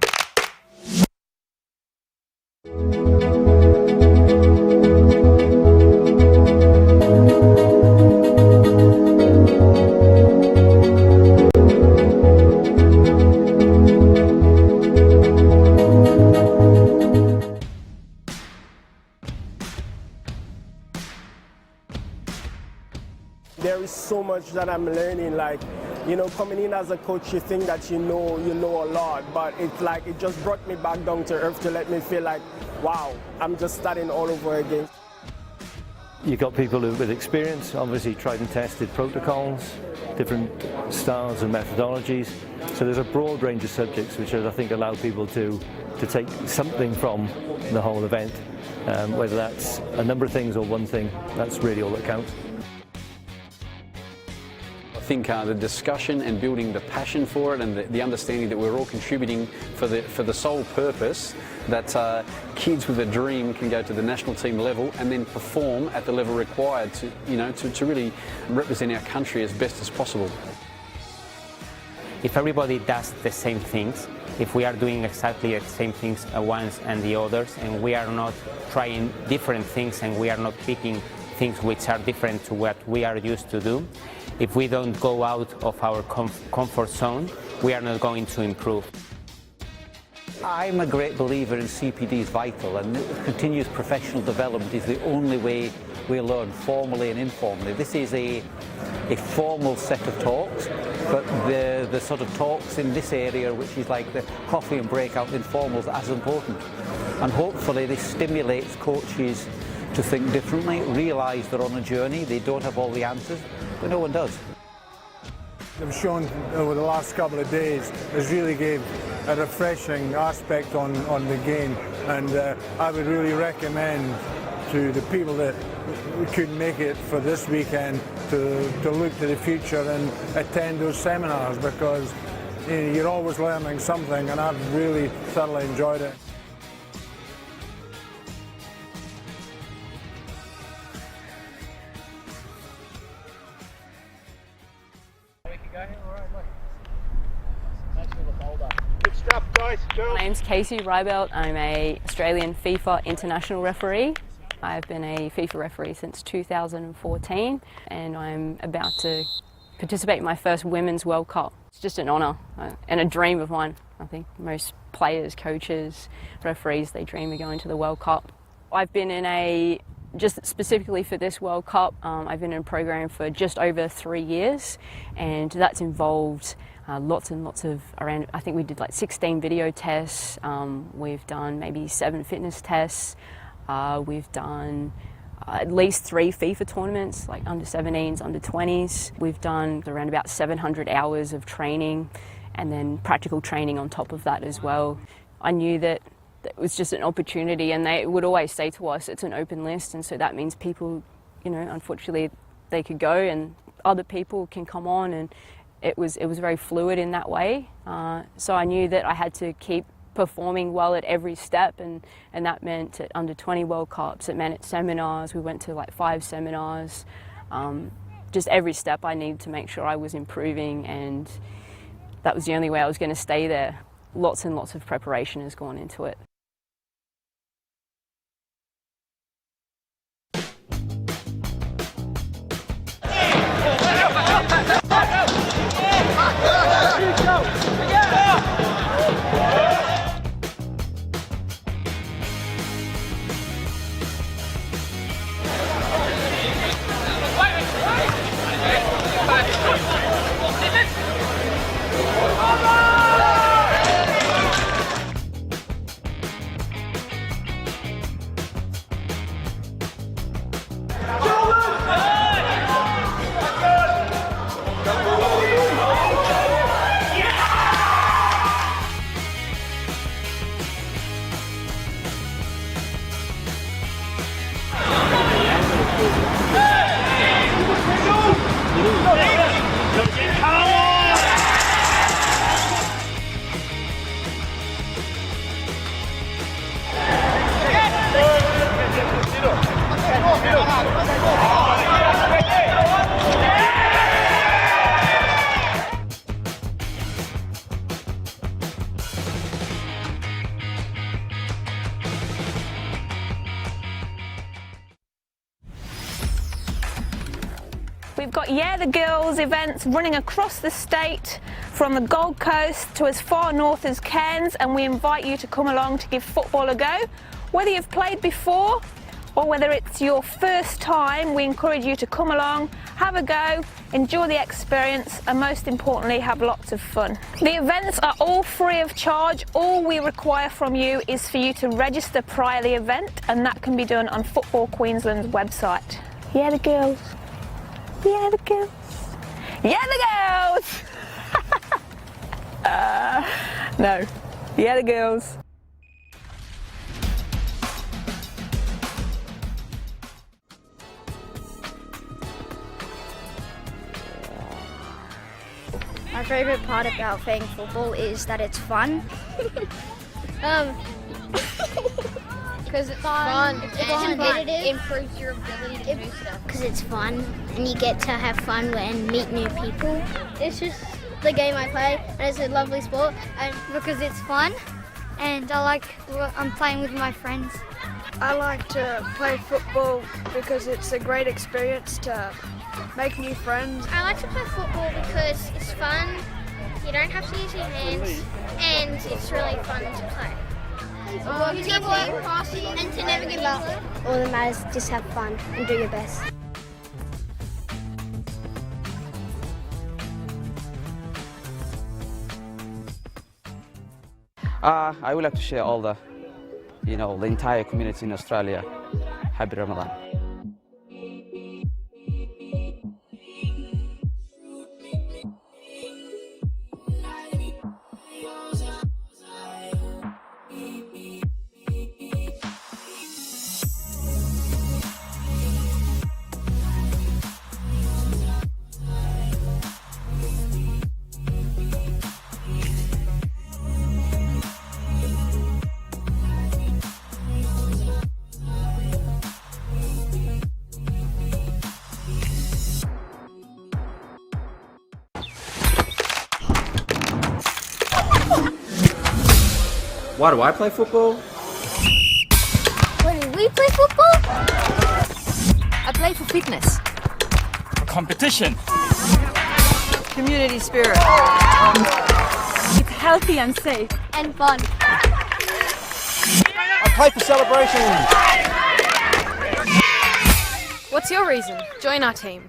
There is so much that I'm learning, like, you know, coming in as a coach, you think that you know a lot, but it's like, it just brought me back down to earth to let me feel like, wow, I'm just starting all over again. You've got people with experience, obviously tried and tested protocols, different styles and methodologies. So there's a broad range of subjects which I think allow people to take something from the whole event, whether that's a number of things or one thing. That's really all that counts. I think the discussion and building the passion for it and the understanding that we're all contributing for the sole purpose that kids with a dream can go to the national team level and then perform at the level required to really represent our country as best as possible. If everybody does the same things, if we are doing exactly the same things at once and the others, and we are not trying different things and we are not picking things which are different to what we are used to do, if we don't go out of our comfort zone, we are not going to improve. I'm a great believer in CPD is vital, and continuous professional development is the only way we learn, formally and informally. This is a formal set of talks, but the sort of talks in this area, which is like the coffee and breakout informals, are as important. And hopefully this stimulates coaches to think differently, realise they're on a journey, they don't have all the answers, but no one does. They've shown over the last couple of days has really gave a refreshing aspect on the game, and I would really recommend to the people that couldn't make it for this weekend to look to the future and attend those seminars, because you're always learning something, and I've really thoroughly enjoyed it. My name's Casey Rybelt. I'm an Australian FIFA international referee. I've been a FIFA referee since 2014, and I'm about to participate in my first Women's World Cup. It's just an honour and a dream of mine. I think most players, coaches, referees, they dream of going to the World Cup. I've been in a just specifically for this World Cup, I've been in a program for just over 3 years, and that's involved lots and lots of I think we did like 16 video tests. We've done maybe 7 fitness tests. We've done at least 3 FIFA tournaments, like under 17s, under 20s. We've done around about 700 hours of training, and then practical training on top of that as well. I knew that it was just an opportunity, and they would always say to us it's an open list, and so that means people, you know, unfortunately they could go and other people can come on, and it was very fluid in that way. So I knew that I had to keep performing well at every step, and that meant at under 20 World Cups, it meant at seminars. We went to like 5 seminars. Just every step I needed to make sure I was improving, and that was the only way I was going to stay there. Lots and lots of preparation has gone into it. We've got Yeah the Girls events running across the state from the Gold Coast to as far north as Cairns, and we invite you to come along to give football a go. Whether you've played before or whether it's your first time, we encourage you to come along, have a go, enjoy the experience, and most importantly, have lots of fun. The events are all free of charge. All we require from you is for you to register prior to the event, and that can be done on Football Queensland's website. Yeah the girls. Yeah the girls. Yeah the girls! No. Yeah the girls. My favourite part about playing football is that it's fun. Because it's fun. It's competitive. It improves your ability to do stuff. Because it's fun, and you get to have fun and meet new people. It's just the game I play, and it's a lovely sport. And because it's fun, and I'm playing with my friends. I like to play football because it's a great experience to make new friends. I like to play football because it's fun. You don't have to use your hands, and it's really fun to play. Teamwork, passing, and to never give up. All that matters is just have fun and do your best. I would like to share all the entire community in Australia. Happy Ramadan. Why do I play football? Why do we play football? I play for fitness. Competition. Community spirit. It's healthy and safe. And fun. I play for celebration. What's your reason? Join our team.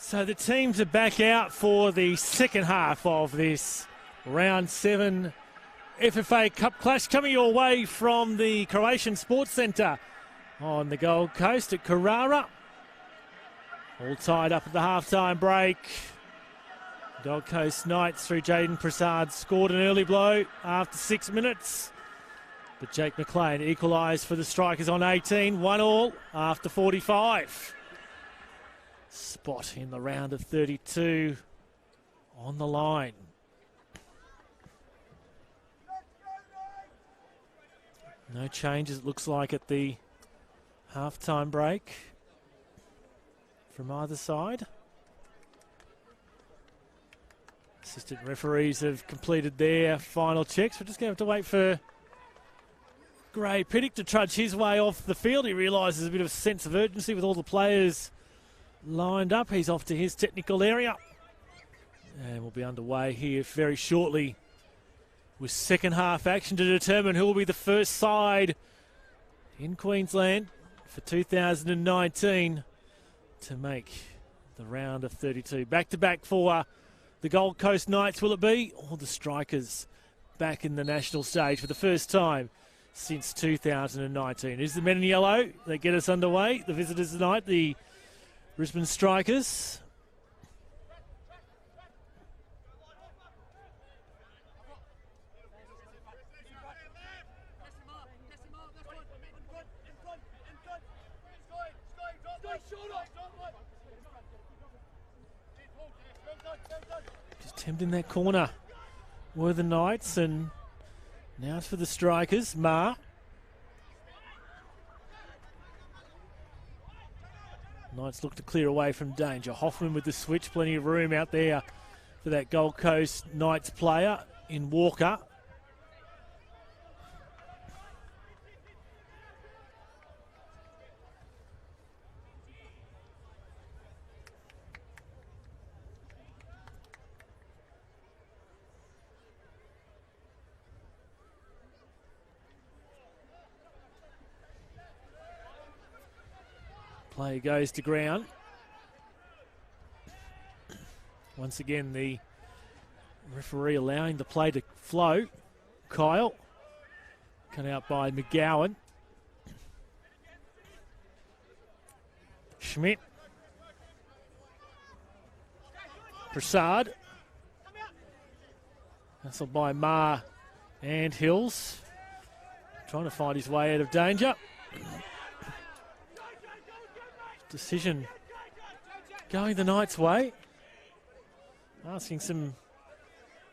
So the teams are back out for the second half of this round 7 FFA Cup clash, coming your way from the Croatian Sports Centre on the Gold Coast at Carrara. All tied up at the half-time break. Gold Coast Knights through Jaden Prasad scored an early blow after 6 minutes. But Jake McLean equalised for the Strikers on 18, 1-1 after 45. Spot in the round of 32 on the line. No changes, it looks like, at the half-time break from either side. Assistant referees have completed their final checks. We're just going to have to wait for Gray Piddick to trudge his way off the field. He realises a bit of a sense of urgency with all the players lined up. He's off to his technical area. And we'll be underway here very shortly with second half action to determine who will be the first side in Queensland for 2019 to make the round of 32. Back-to-back for the Gold Coast Knights, will it be? Or the Strikers back in the national stage for the first time since 2019. It is the men in yellow that get us underway. The visitors tonight, the Brisbane Strikers. Just hemmed in that corner were the Knights, and now it's for the Strikers. Ma. Knights look to clear away from danger. Hoffman with the switch, plenty of room out there for that Gold Coast Knights player in Walker. Play goes to ground. Once again, the referee allowing the play to flow. Kyle, cut out by McGowan. Schmidt. Prasad. Hustled by Ma and Hills. Trying to find his way out of danger. Decision going the Knights' way. Asking some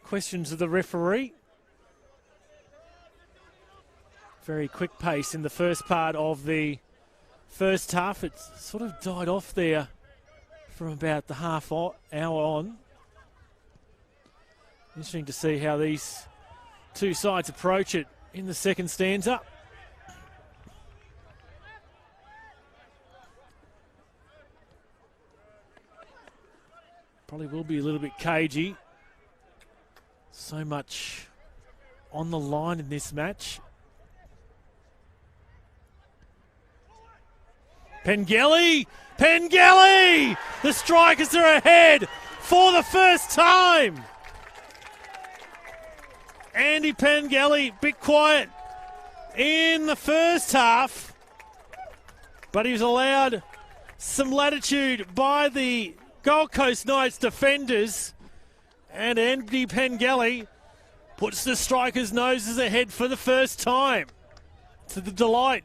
questions of the referee. Very quick pace in the first part of the first half. It sort of died off there from about the half hour on. Interesting to see how these two sides approach it in the second stanza. Probably will be a little bit cagey. So much on the line in this match. Pengelly! Pengelly! The Strikers are ahead for the first time. Andy Pengelly, bit quiet in the first half, but he was allowed some latitude by the Gold Coast Knights defenders, and Andy Pengelly puts the Strikers' noses ahead for the first time, to the delight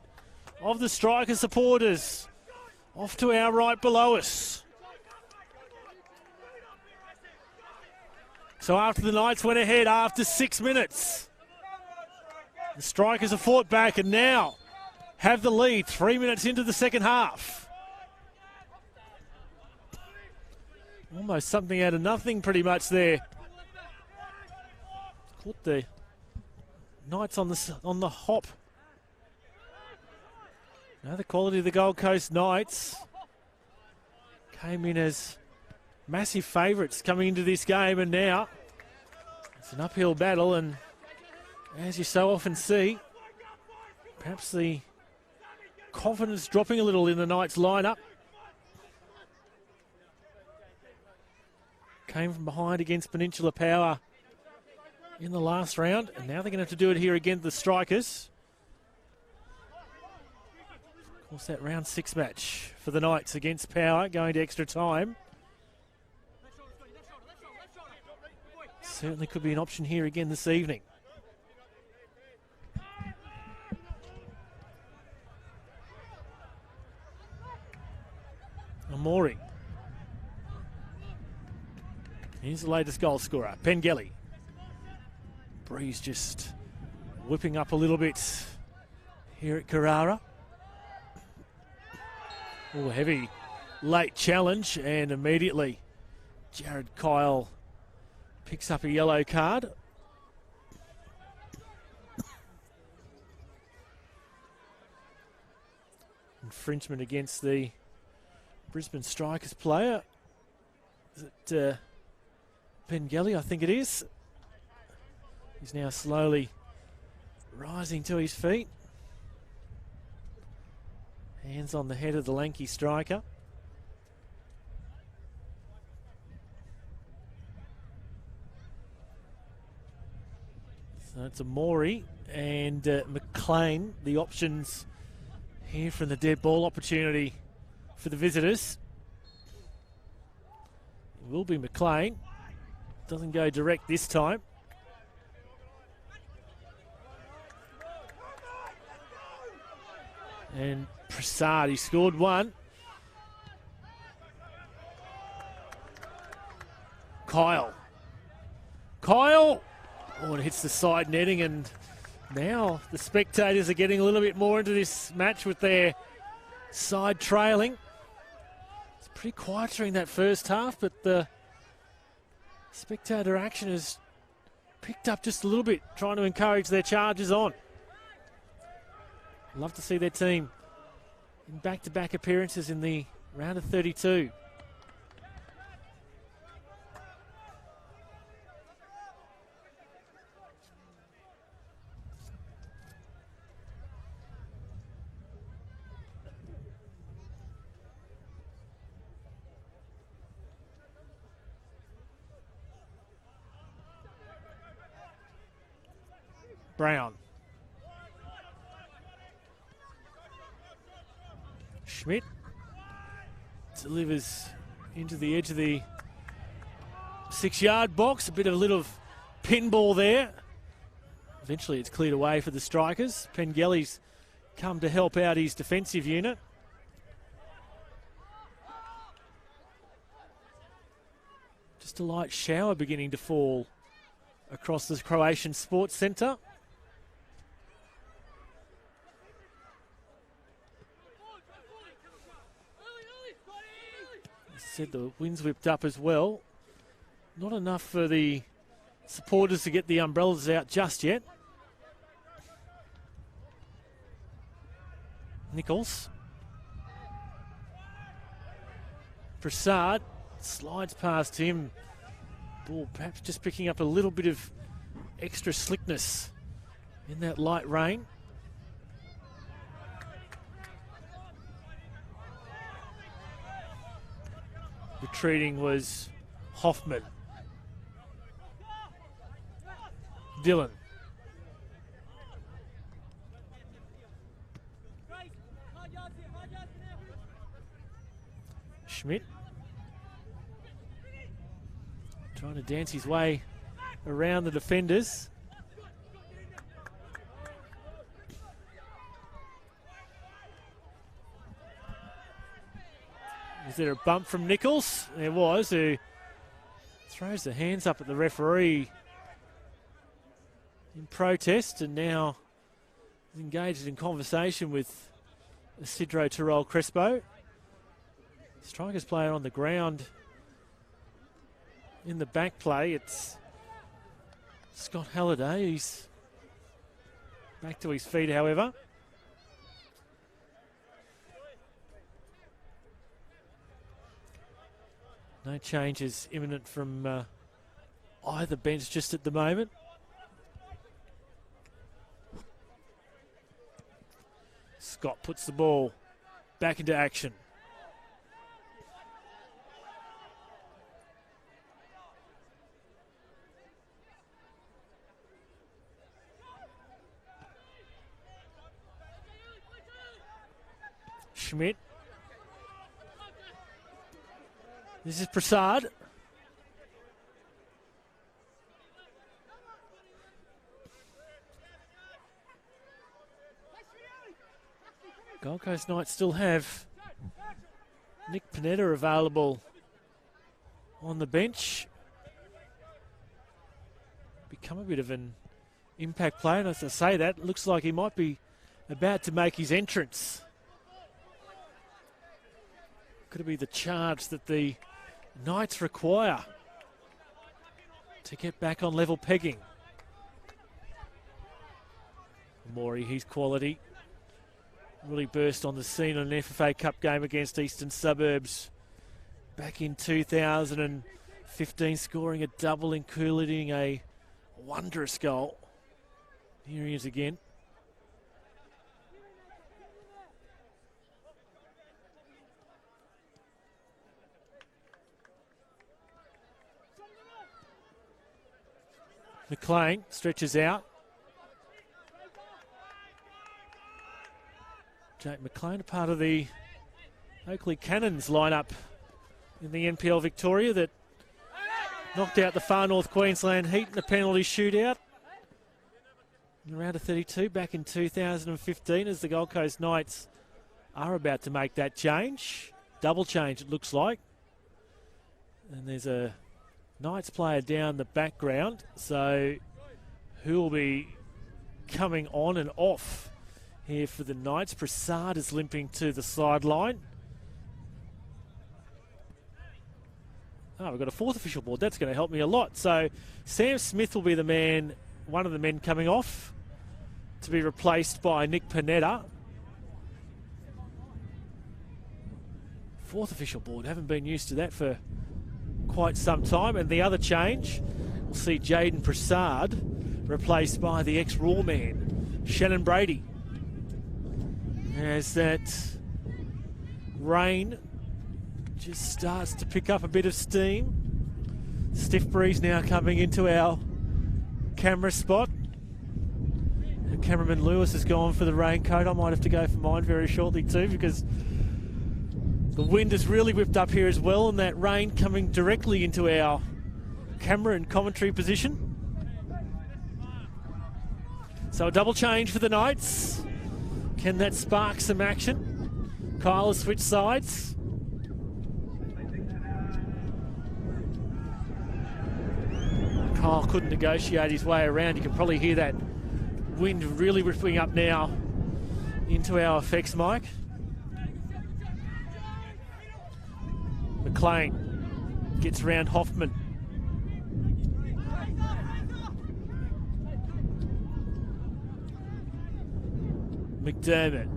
of the Striker supporters. Off to our right below us. So after the Knights went ahead after 6 minutes, the Strikers have fought back and now have the lead 3 minutes into the second half. Almost something out of nothing pretty much there. Caught the Knights on the hop. Now the quality of the Gold Coast Knights came in as massive favourites coming into this game, and now it's an uphill battle, and as you so often see, perhaps the confidence dropping a little in the Knights lineup. Came from behind against Peninsula Power in the last round, and now they're going to have to do it here again, the Strikers. Of course, that round 6 match for the Knights against Power going to extra time. Certainly could be an option here again this evening. Amori. Here's the latest goal scorer, Pengelly. Breeze just whipping up a little bit here at Carrara. Oh, heavy late challenge, and immediately Jared Kyle picks up a yellow card. Infringement against the Brisbane Strikers player. Is it Pengelly? I think it is. He's now slowly rising to his feet. Hands on the head of the lanky striker. So it's Amori and McLean, the options here from the dead ball opportunity for the visitors. It will be McLean. Doesn't go direct this time. And Prasad, he scored one. Kyle. Oh, it hits the side netting, and now the spectators are getting a little bit more into this match with their side trailing. It's pretty quiet during that first half, but the spectator action has picked up just a little bit, trying to encourage their charges on. Love to see their team in back-to-back appearances in the round of 32. Brown. Schmidt delivers into the edge of the 6-yard box. A bit of a little pinball there. Eventually it's cleared away for the Strikers. Pengelly's come to help out his defensive unit. Just a light shower beginning to fall across the Croatian Sports Centre. Said the wind's whipped up as well. Not enough for the supporters to get the umbrellas out just yet. Nichols. Prasad slides past him. Ball perhaps just picking up a little bit of extra slickness in that light rain. Retreating was Hoffman. Dillon. Schmidt. Trying to dance his way around the defenders. Is there a bump from Nichols? There was, who throws the hands up at the referee in protest, and now is engaged in conversation with Isidro Terrell Crespo. Strikers player on the ground. In the back play, it's Scott Halliday. He's back to his feet, however. No changes imminent from either bench just at the moment. Scott puts the ball back into action. Schmidt. This is Prasad. Gold Coast Knights still have Nick Panetta available on the bench. Become a bit of an impact player, and as I say that, looks like he might be about to make his entrance. Could it be the charge that the Knights require to get back on level pegging? Maury, his quality. Really burst on the scene in an FFA Cup game against Eastern Suburbs back in 2015, scoring a double, including a wondrous goal. Here he is again. McLean stretches out. Jake McLean, a part of the Oakley Cannons lineup in the NPL Victoria that knocked out the Far North Queensland Heat in the penalty shootout in the round of 32 back in 2015, as the Gold Coast Knights are about to make that change. Double change, it looks like. And there's a Knights player down the background, so who will be coming on and off here for the Knights? Prasad is limping to the sideline. Oh, we've got a fourth official board. That's going to help me a lot. So Sam Smith will be the man, one of the men coming off, to be replaced by Nick Panetta. Fourth official board. Haven't been used to that for quite some time. And the other change, we'll see Jaden Prasad replaced by the ex-Raw man, Shannon Brady. As that rain just starts to pick up a bit of steam. Stiff breeze now coming into our camera spot. The cameraman Lewis has gone for the raincoat. I might have to go for mine very shortly too, because the wind has really whipped up here as well, and that rain coming directly into our camera and commentary position. So a double change for the Knights. Can that spark some action? Kyle has switched sides. Kyle couldn't negotiate his way around. You can probably hear that wind really ripping up now into our effects mic. McLean gets around Hoffman. McDermott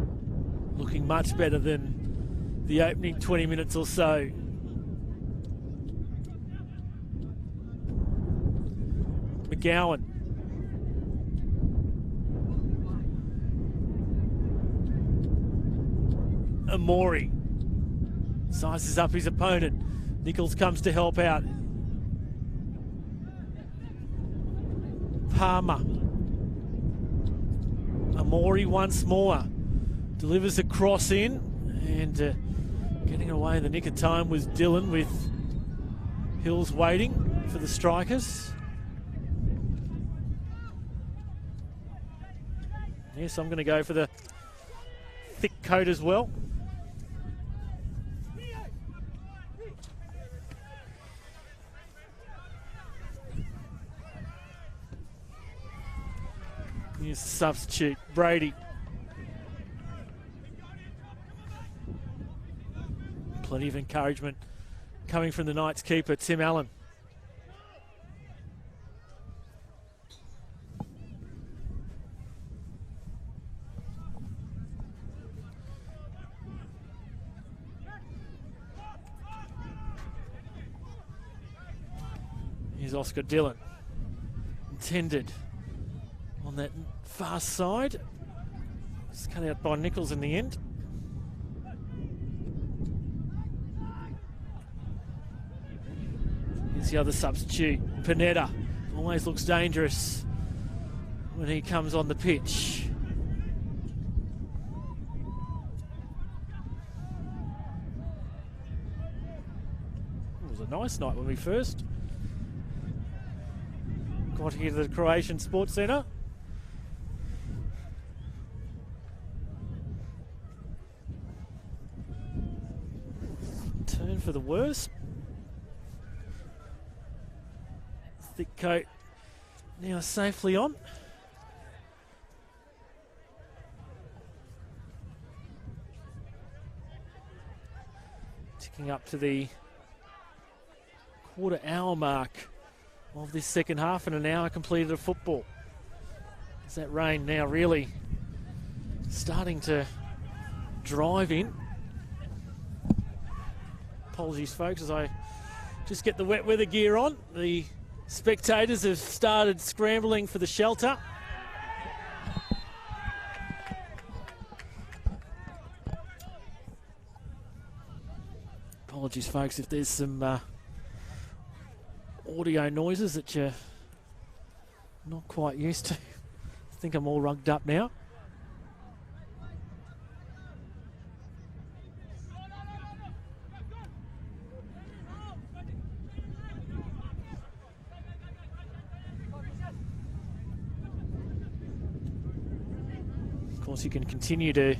looking much better than the opening 20 minutes or so. McGowan. Amori sizes up his opponent. Nichols comes to help out. Palmer. Amori once more delivers a cross in, and getting away in the nick of time was Dylan, with Hills waiting for the strikers. Yes, I'm going to go for the thick coat as well. Here's the substitute, Brady. Plenty of encouragement coming from the Knights keeper, Tim Allen. Here's Oscar Dillon. Intended on that far side. It's cut out by Nichols in the end. Here's the other substitute, Panetta. Always looks dangerous when he comes on the pitch. nice night when we first got here to the Croatian Sports Centre. Turn for the worse. Thick coat now safely on. Ticking up to the quarter hour mark of this second half, and an hour completed of football. As that rain now really starting to drive in. Apologies, folks, as I just get the wet weather gear on. The spectators have started scrambling for the shelter. Apologies, folks, if there's some audio noises that you're not quite used to. I think I'm all rugged up now. Of course, you can continue to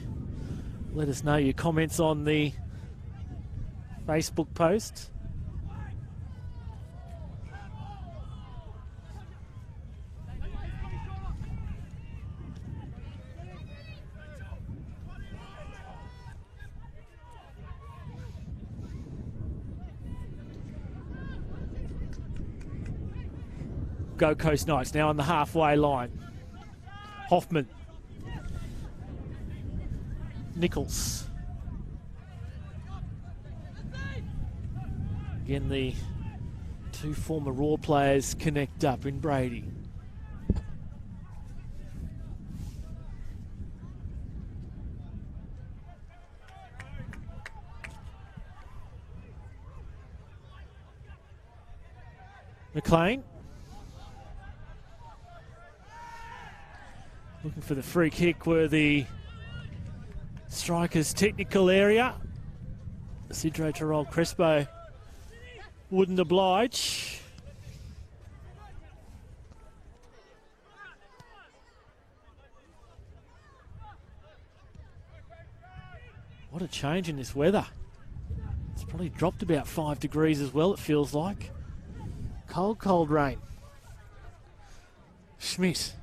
let us know your comments on the Facebook post. Gold Coast Knights now on the halfway line. Hoffman. Nichols. Again, the two former Raw players connect up in Brady. McLean. Looking for the free kick where the striker's technical area. Isidro Terol Crespo wouldn't oblige. What a change in this weather. It's probably dropped about 5 degrees as well, it feels like. Cold, cold rain. Schmidt.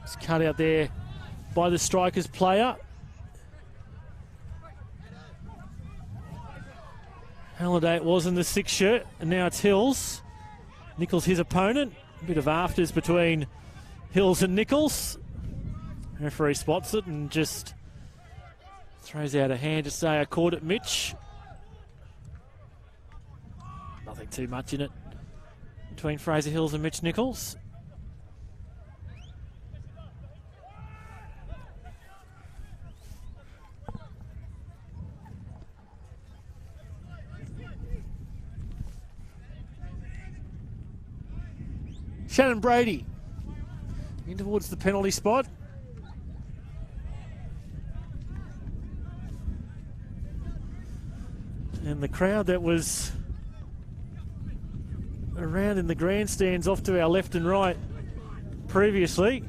It's cut out there by the Strikers player. Halliday it was in the 6 shirt, and now it's Hills. Nichols his opponent. A bit of afters between Hills and Nichols. Referee spots it and just throws out a hand to say, I caught it, Mitch. Nothing too much in it between Fraser Hills and Mitch Nichols. Shannon Brady in towards the penalty spot. And the crowd that was around in the grandstands off to our left and right previously,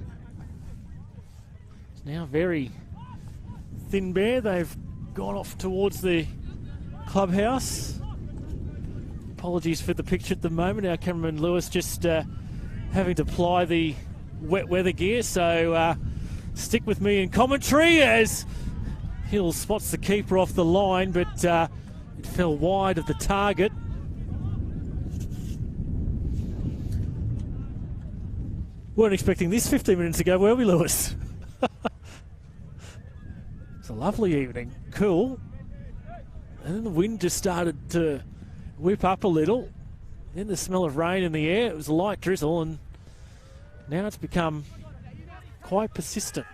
it's now very thin bare. They've gone off towards the clubhouse. Apologies for the picture at the moment. Our cameraman Lewis just having to ply the wet weather gear, so stick with me in commentary as Hill spots the keeper off the line, but it fell wide of the target. Weren't expecting this 15 minutes ago, were we, Lewis? It's a lovely evening, cool. And then the wind just started to whip up a little. Then the smell of rain in the air. It was a light drizzle, and now it's become quite persistent.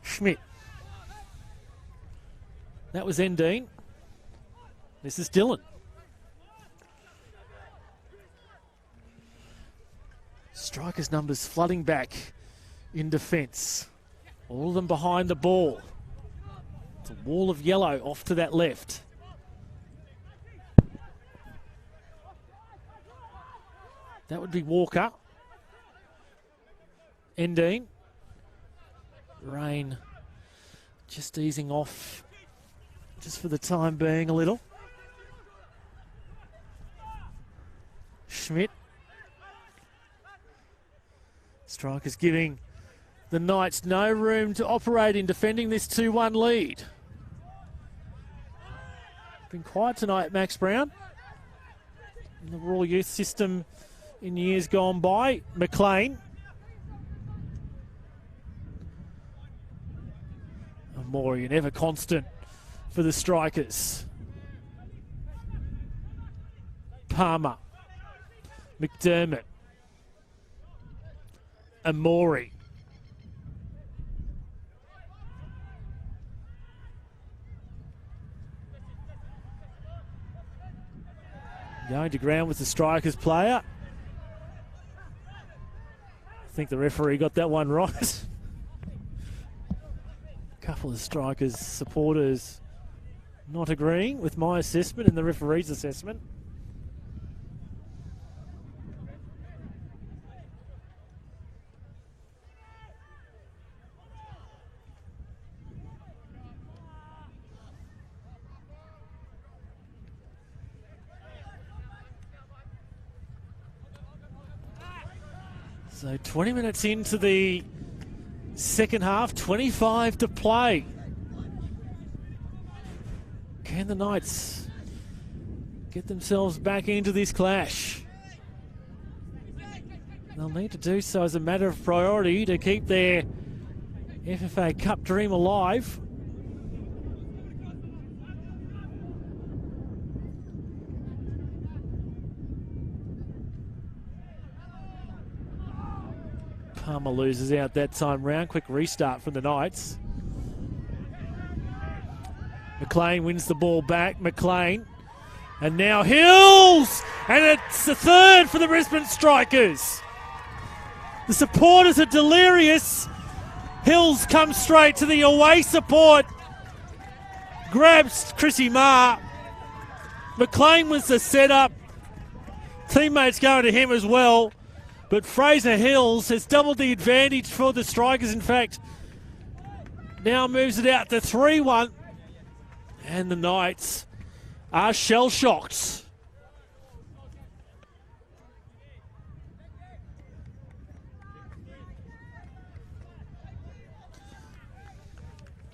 Schmidt That was Endine. This is Dylan. Strikers' numbers flooding back in defence. All of them behind the ball. It's a wall of yellow off to that left. That would be Walker. Endine. Rain just easing off just for the time being a little. Schmidt. Strikers giving the Knights no room to operate in defending this 2-1 lead. Been quiet tonight, Max Brown. In the Royal Youth system in years gone by. McLean. Morian ever constant for the Strikers. Palmer. McDermott. Amori. Going to ground with the Strikers player. I think the referee got that one right. Couple of Strikers supporters not agreeing with my assessment and the referee's assessment. So 20 minutes into the second half, 25 to play. Can the Knights get themselves back into this clash? They'll need to do so as a matter of priority to keep their FFA Cup dream alive. Palmer loses out that time round. Quick restart from the Knights. McLean wins the ball back. McLean. And now Hills! And it's the third for the Brisbane Strikers. The supporters are delirious. Hills comes straight to the away support. Grabs Chrissy Marr. McLean was the setup. Teammates going to him as well. But Fraser Hills has doubled the advantage for the Strikers, in fact. Now moves it out to 3-1. And the Knights are shell-shocked.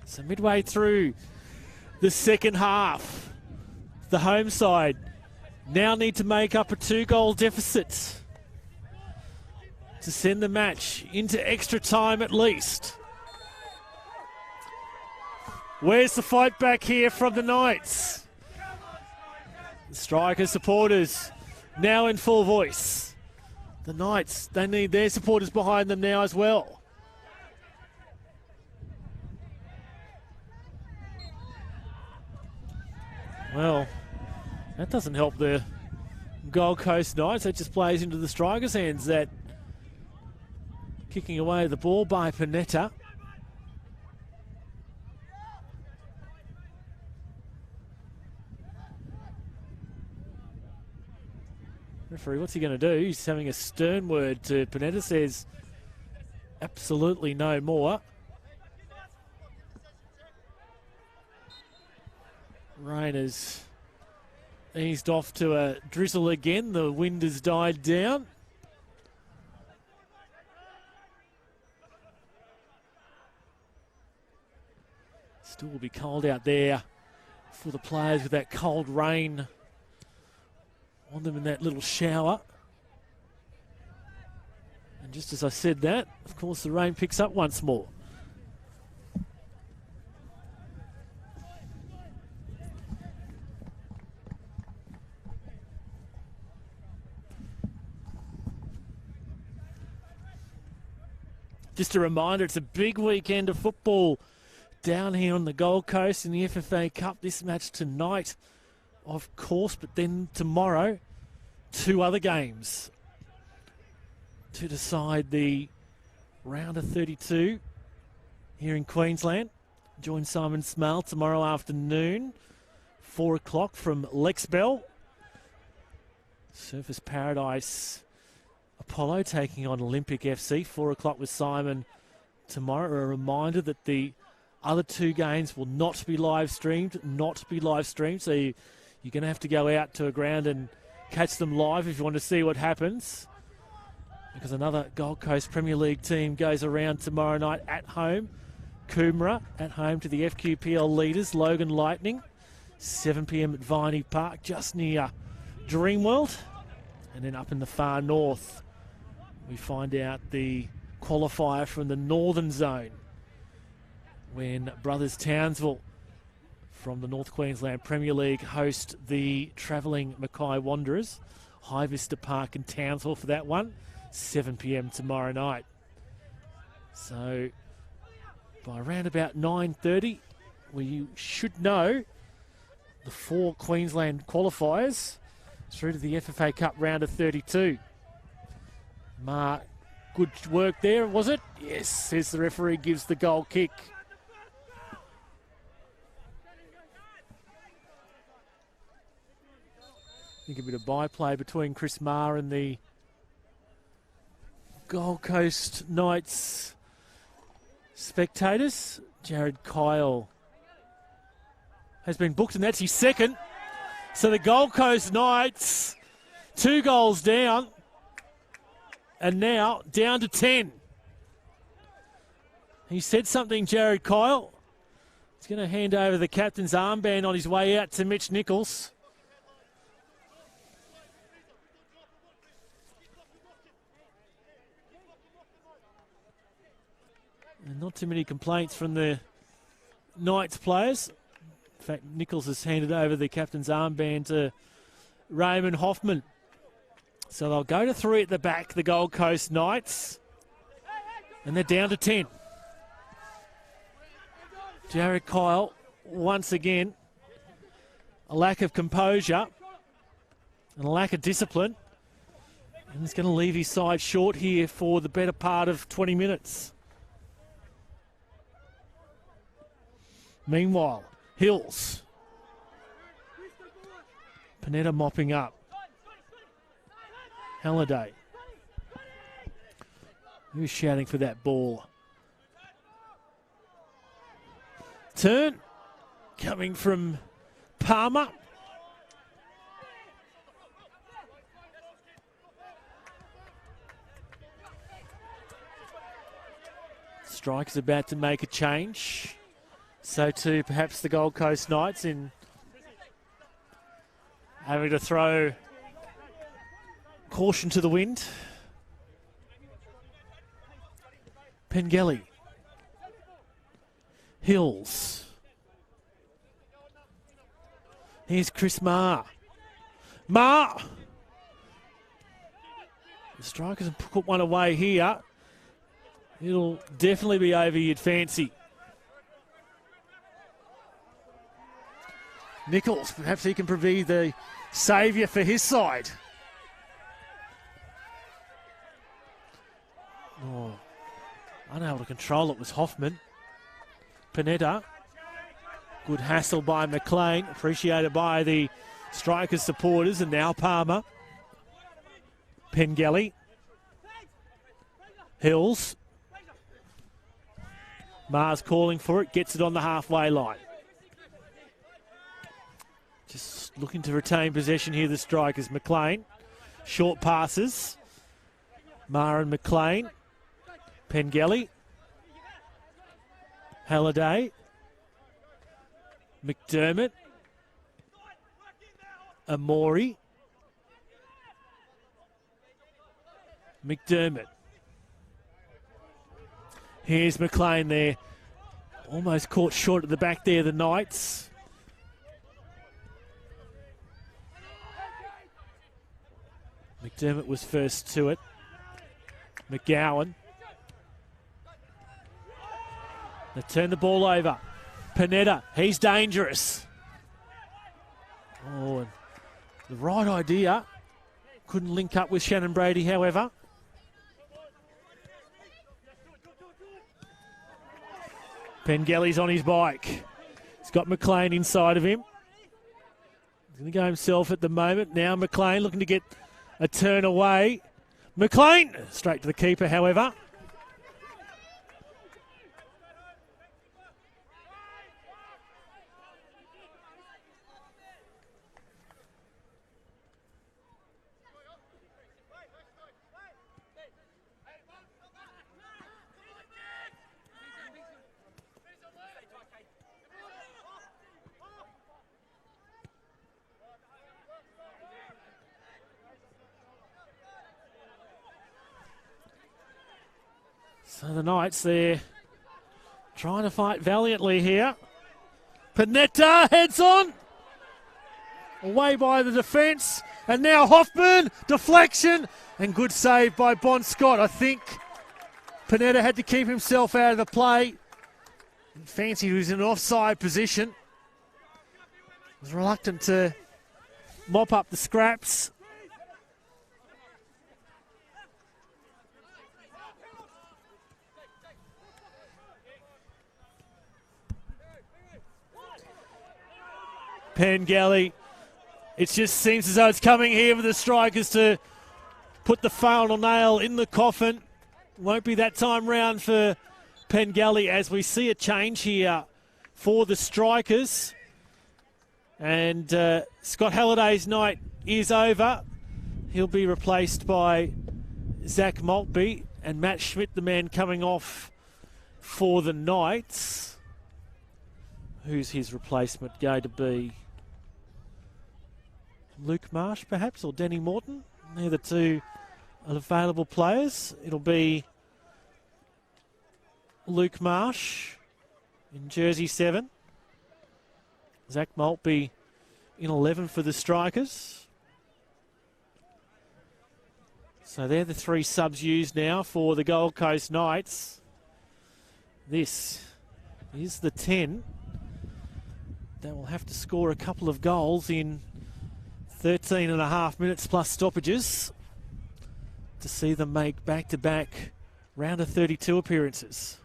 So midway through the second half, the home side now need to make up a 2-goal deficit to send the match into extra time at least. Where's the fight back here from the Knights? The Striker supporters now in full voice. The Knights, they need their supporters behind them now as well. Well, that doesn't help the Gold Coast Knights. That just plays into the Strikers' hands, that kicking away the ball by Panetta. Referee, what's he going to do? He's having a stern word to Panetta, says absolutely no more. Rain has eased off to a drizzle again. The wind has died down. Still will be cold out there for the players with that cold rain on them in that little shower. And just as I said that, of course, the rain picks up once more. Just a reminder, it's a big weekend of football down here on the Gold Coast in the FFA Cup. This match tonight, of course, but then tomorrow, 2 other games to decide the round of 32 here in Queensland. Join Simon Smale tomorrow afternoon, 4 o'clock from Lexbell. Surfers Paradise Apollo taking on Olympic FC, 4 o'clock with Simon tomorrow. A reminder that the other 2 games will not be live streamed, so you're going to have to go out to a ground and catch them live if you want to see what happens, because another Gold Coast Premier League team goes around tomorrow night at home. Coomera at home to the FQPL leaders, Logan Lightning, 7 p.m. at Viney Park, just near Dreamworld. And then up in the far north, we find out the qualifier from the Northern Zone, when Brothers Townsville from the North Queensland Premier League host the travelling Mackay Wanderers. High Vista Park in Townsville for that one, 7 p.m. tomorrow night. So by around about 9:30, we should know the 4 Queensland qualifiers through to the FFA Cup round of 32. Good work there, was it? Yes, says the referee, gives the goal kick. I think a bit of byplay between Chris Marr and the Gold Coast Knights spectators. Jared Kyle has been booked, and that's his second. So the Gold Coast Knights, 2 goals down, and now down to 10. He said something, Jared Kyle. He's going to hand over the captain's armband on his way out to Mitch Nichols. And not too many complaints from the Knights players. In fact, Nichols has handed over the captain's armband to Raymond Hoffman. So they'll go to 3 at the back, the Gold Coast Knights. And they're down to 10. Jared Kyle, once again, a lack of composure and a lack of discipline. And he's going to leave his side short here for the better part of 20 minutes. Meanwhile, Hills. Panetta mopping up. Halliday. He was shouting for that ball. Turn. Coming from Palmer. Strike's about to make a change. So too perhaps the Gold Coast Knights in having to throw caution to the wind. Pengelly. Hills. Here's Chris Marr. Marr! The strikers have put one away here. It'll definitely be over, you'd fancy. Nichols, perhaps he can be the saviour for his side. Oh, unable to control it was Hoffman. Panetta. Good hassle by McLean, appreciated by the Strikers supporters, and now Palmer. Pengelly. Hills. Marr's calling for it, gets it on the halfway line. Just looking to retain possession here, the Strikers. McLean. Short passes. Marr and McLean. Pengelly. Halliday. McDermott. Amori. McDermott. Here's McLean there. Almost caught short at the back there, the Knights. McDermott was first to it. McGowan. They turn the ball over. Panetta, he's dangerous. Oh, and the right idea. Couldn't link up with Shannon Brady, however. Pengelly's on his bike. He's got McLean inside of him. He's going to go himself at the moment. Now McLean looking to get a turn away. McLean straight to the keeper, however. So the Knights, they're trying to fight valiantly here. Panetta heads on. Away by the defence. And now Hoffman, deflection. And good save by Bon Scott. I think Panetta had to keep himself out of the play. Fancy he was in an offside position. Was reluctant to mop up the scraps. Pengelly. It just seems as though it's coming here for the Strikers to put the final nail in the coffin. Won't be that time round for Pengelly as we see a change here for the Strikers. And Scott Halliday's night is over. He'll be replaced by Zach Maltby and Matt Schmidt, the man coming off for the Knights. Who's his replacement going to be? Luke Marsh, perhaps, or Denny Morton? They're the two available players. It'll be Luke Marsh in jersey 7. Zach Maltby in 11 for the Strikers. So they're the three subs used now for the Gold Coast Knights. This is the 10 that will have to score a couple of goals in 13 and a half minutes plus stoppages to see them make back-to-back round of 32 appearances.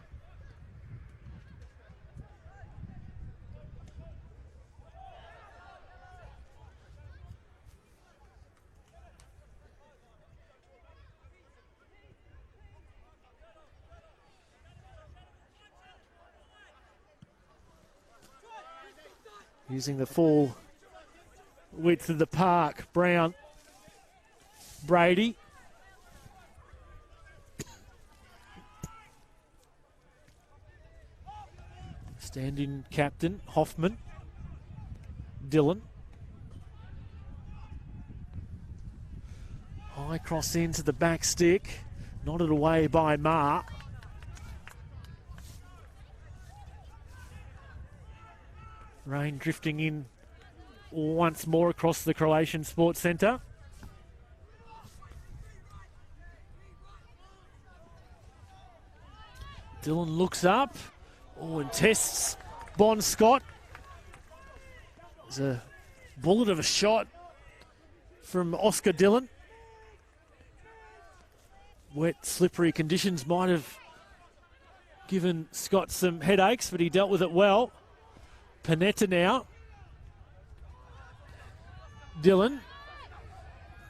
Using the full width of the park, Brown, Brady. Stand-in captain, Hoffman, Dillon. High cross into the back stick, nodded away by Ma. Rain drifting in once more across the Croatian Sports Centre. Dillon looks up. Oh, and tests Bon Scott. There's a bullet of a shot from Oscar Dillon. Wet, slippery conditions might have given Scott some headaches, but he dealt with it well. Panetta now. Dillon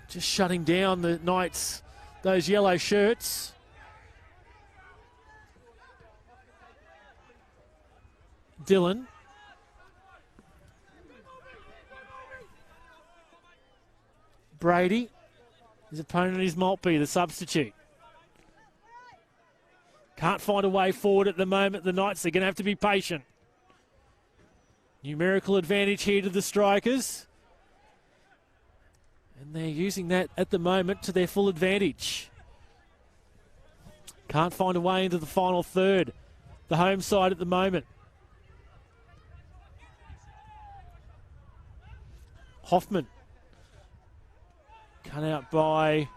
just shutting down the Knights, those yellow shirts. Dillon. Brady. His opponent is Maltby, the substitute. Can't find a way forward at the moment. The Knights are going to have to be patient. Numerical advantage here to the Strikers. And they're using that at the moment to their full advantage. Can't find a way into the final third. The home side at the moment. Hoffman. Cut out by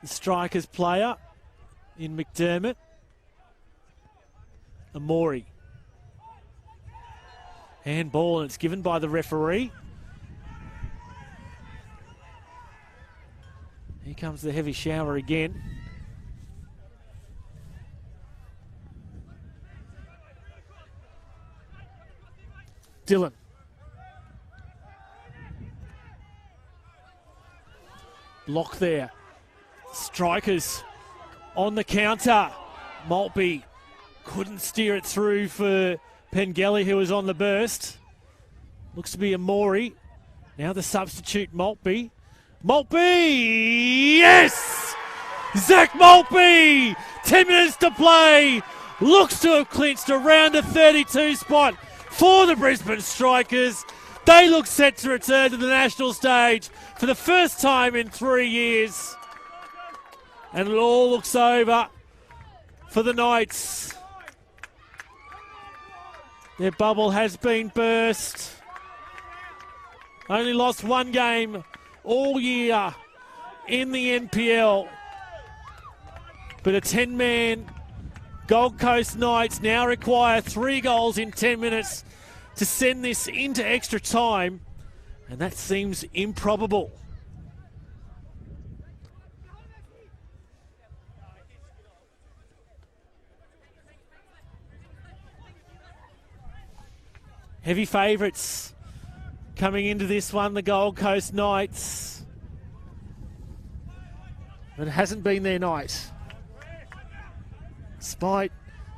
the Strikers player in McDermott. Amori. Handball, and it's given by the referee. Here comes the heavy shower again. Dylan. Block there. Strikers on the counter. Maltby couldn't steer it through for Pengelly, who was on the burst. Looks to be a Maury. Now the substitute, Maltby. Maltby! Yes! Zach Maltby! 10 minutes to play. Looks to have clinched a round of 32 spot for the Brisbane Strikers. They look set to return to the national stage for the first time in 3 years. And it all looks over for the Knights. Their bubble has been burst. Only lost one game all year in the NPL. But a 10-man Gold Coast Knights now require 3 goals in 10 minutes to send this into extra time, and that seems improbable. Heavy favourites coming into this one, the Gold Coast Knights. But it hasn't been their night. Despite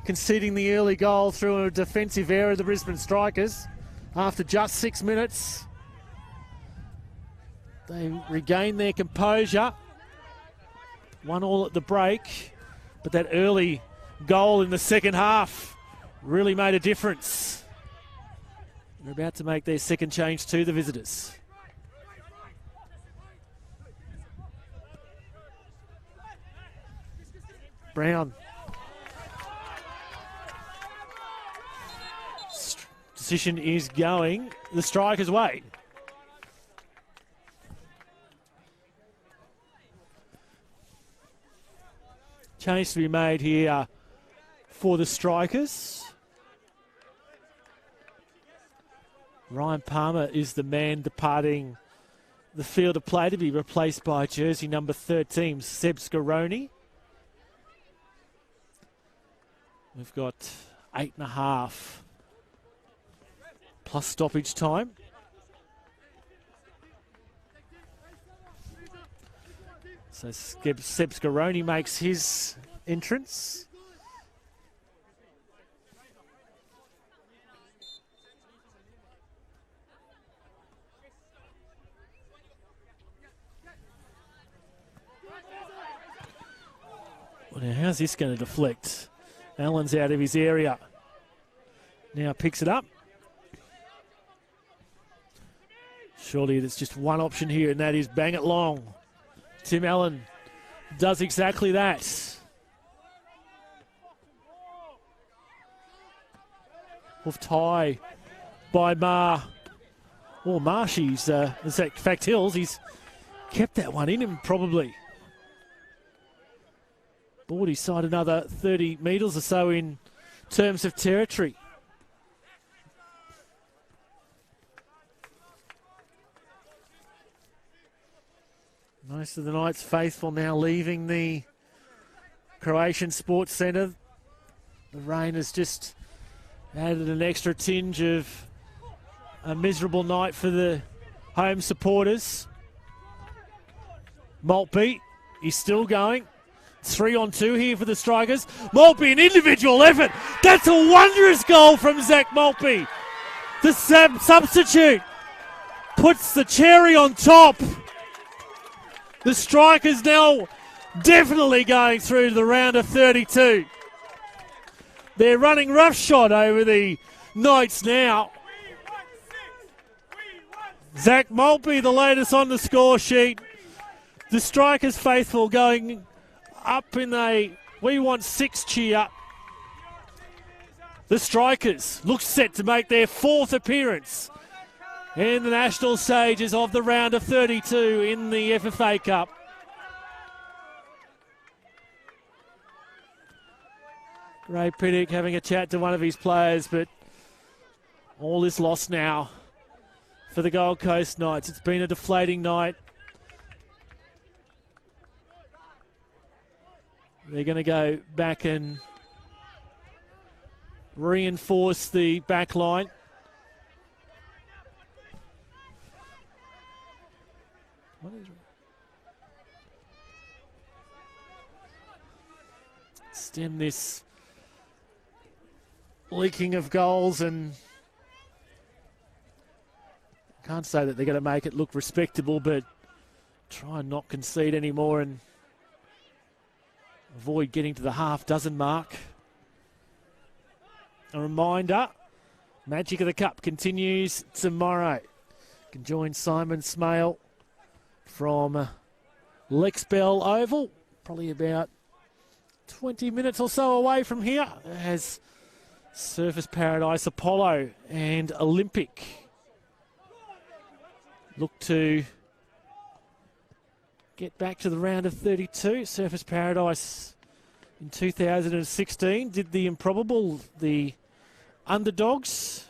conceding the early goal through a defensive error of the Brisbane Strikers after just 6 minutes, they regained their composure. 1-1 at the break, but that early goal in the second half really made a difference. They're about to make their second change to the visitors. Brown. Decision is going the Strikers' way. Change to be made here for the Strikers. Ryan Palmer is the man departing the field of play to be replaced by jersey number 13, Seb Scaroni. We've got 8.5 plus stoppage time. So Seb Scaroni makes his entrance. Well, now how's this going to deflect? Allen's out of his area. Now picks it up. Surely there's just one option here, and that is bang it long. Tim Allen does exactly that. Hoofed high by Marr. Oh, Marshy's, in fact, Hills, he's kept that one in him probably. Bordy side another 30 metres or so in terms of territory. Most of the Knights faithful now leaving the Croatian Sports Centre. The rain has just added an extra tinge of a miserable night for the home supporters. Maltby, he's still going. 3-on-2 here for the Strikers. Maltby, an individual effort. That's a wondrous goal from Zach Maltby. The substitute puts the cherry on top. The Strikers now definitely going through to the round of 32. They're running roughshod over the Knights now. Zach Maltby, the latest on the score sheet. The Strikers faithful going up in a "we want 6" cheer. The Strikers look set to make their 4th appearance in the national stages of the round of 32 in the FFA Cup. Ray Piddock having a chat to one of his players, but All is lost now for the Gold Coast Knights. It's been a deflating night. They're going to go back and reinforce the back line. Stem this leaking of goals, and can't say that they're going to make it look respectable, but try and not concede anymore and avoid getting to the half-dozen mark. A reminder, Magic of the Cup continues tomorrow. You can join Simon Smale from Lexbell Oval, probably about 20 minutes or so away from here, as Surfers Paradise Apollo and Olympic look to get back to the round of 32. Surfers Paradise in 2016 did the improbable, the underdogs.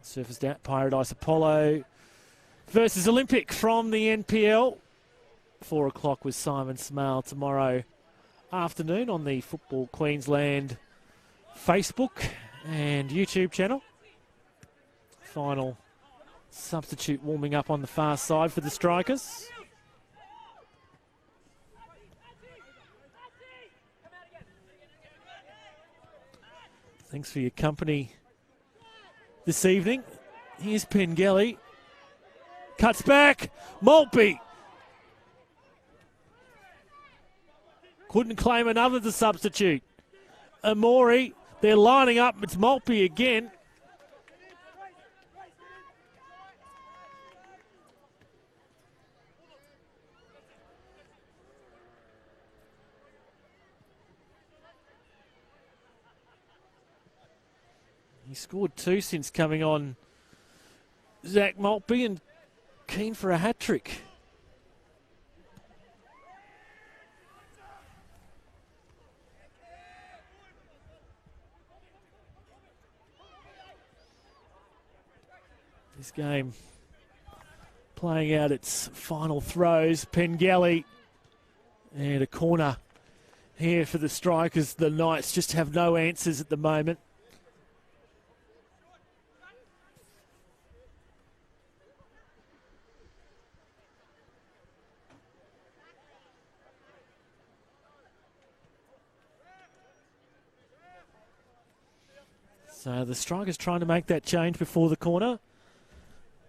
Surfers Paradise Apollo versus Olympic from the NPL. 4 o'clock with Simon Smale tomorrow afternoon on the Football Queensland Facebook and YouTube channel. Final substitute warming up on the far side for the Strikers. Thanks for your company this evening. Here's Pengelly. Cuts back. Maltby. Couldn't claim another to substitute. Amori. They're lining up. It's Maltby again. He scored 2 since coming on, Zach Maltby, and keen for a hat-trick. This game playing out its final throws. Pengelly and a corner here for the Strikers. The Knights just have no answers at the moment. So the Strikers trying to make that change before the corner.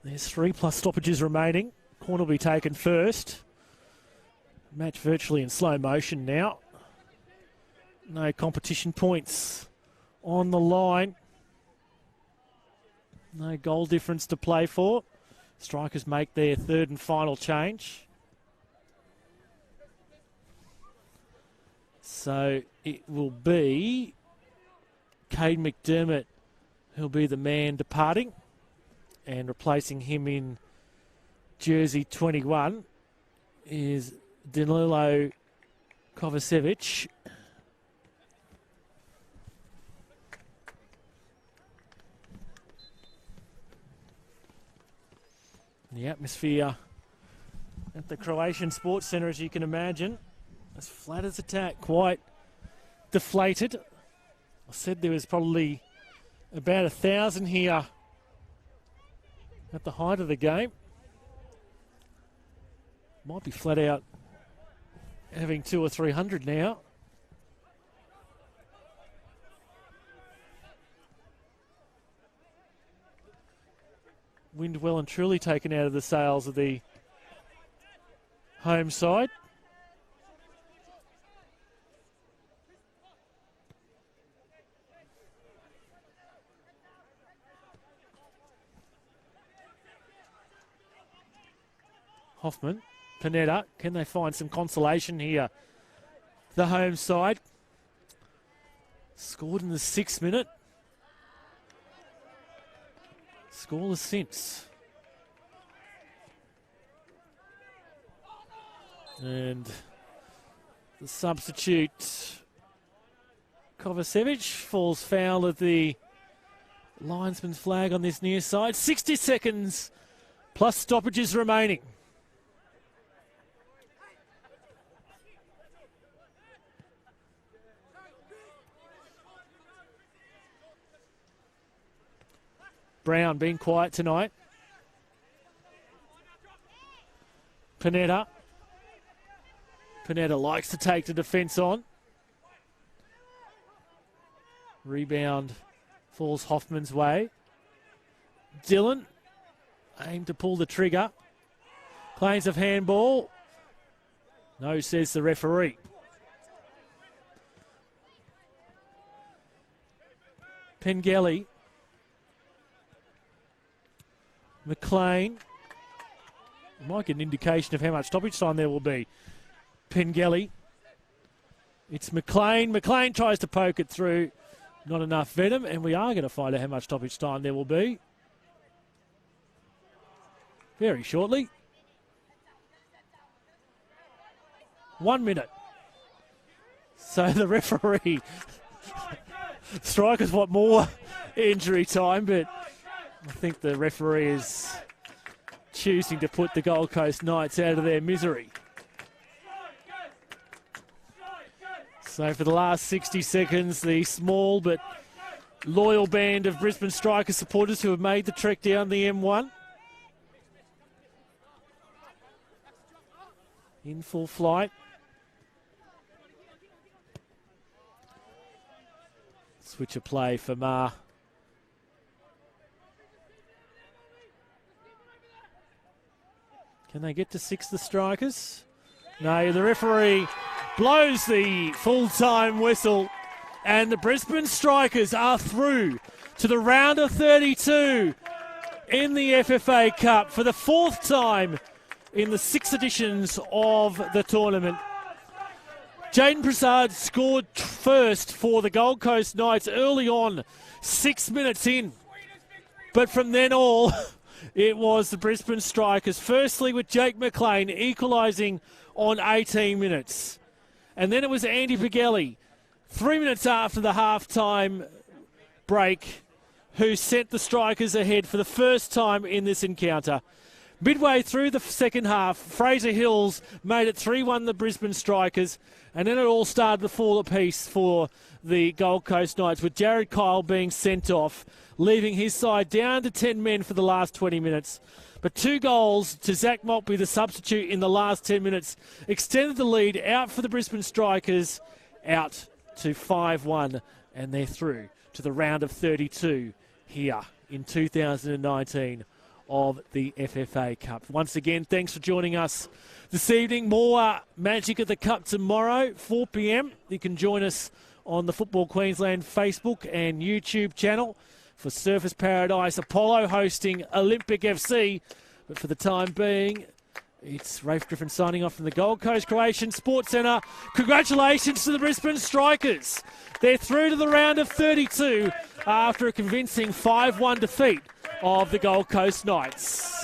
There's 3+ stoppages remaining. Corner will be taken first. Match virtually in slow motion now. No competition points on the line. No goal difference to play for. Strikers make their third and final change. So it will be Cade McDermott who'll be the man departing, and replacing him in jersey 21 is Danilo Kovacevic. The atmosphere at the Croatian Sports Centre, as you can imagine, as flat as a tack, quite deflated. I said there was probably about 1,000 here at the height of the game. Might be flat out having 200 or 300 now. Wind well and truly taken out of the sails of the home side. Hoffman, Panetta, can they find some consolation here? The home side scored in the 6th minute. Scoreless since. And the substitute Kovacevic falls foul of the linesman's flag on this near side. 60 seconds plus stoppages remaining. Brown being quiet tonight. Panetta. Panetta likes to take the defence on. Rebound falls Hoffman's way. Dillon aimed to pull the trigger. Claims of handball. No, says the referee. Pengelly. McLean. Might get an indication of how much stoppage time there will be. Pengelly. It's McLean. McLean tries to poke it through. Not enough venom, and we are going to find out how much stoppage time there will be very shortly. 1 minute. So the referee, strikers want more injury time, but I think the referee is choosing to put the Gold Coast Knights out of their misery. So for the last 60 seconds, the small but loyal band of Brisbane Strikers supporters who have made the trek down the M1 in full flight. Switch of play for Ma. Can they get to 6, the Strikers? No, the referee blows the full-time whistle, and the Brisbane Strikers are through to the round of 32 in the FFA Cup for the 4th time in the 6 editions of the tournament. Jaden Prasad scored first for the Gold Coast Knights early on, 6 minutes in. But from then all, it was the Brisbane Strikers, firstly with Jake McLean equalising on 18 minutes. And then it was Andy Pagelli, 3 minutes after the half-time break, who sent the Strikers ahead for the first time in this encounter. Midway through the second half, Fraser Hills made it 3-1 the Brisbane Strikers, and then it all started to fall apiece for the Gold Coast Knights, with Jared Kyle being sent off, leaving his side down to 10 men for the last 20 minutes. But 2 goals to Zach Maltby, the substitute, in the last 10 minutes, extended the lead out for the Brisbane Strikers, out to 5-1, and they're through to the round of 32 here in 2019 of the FFA Cup. Once again, thanks for joining us this evening. More magic at the Cup tomorrow, 4 p.m. You can join us on the Football Queensland Facebook and YouTube channel for Surfers Paradise Apollo hosting Olympic FC. But for the time being, it's Rafe Griffin signing off from the Gold Coast Croatian Sports Centre. Congratulations to the Brisbane Strikers. They're through to the round of 32 after a convincing 5-1 defeat of the Gold Coast Knights.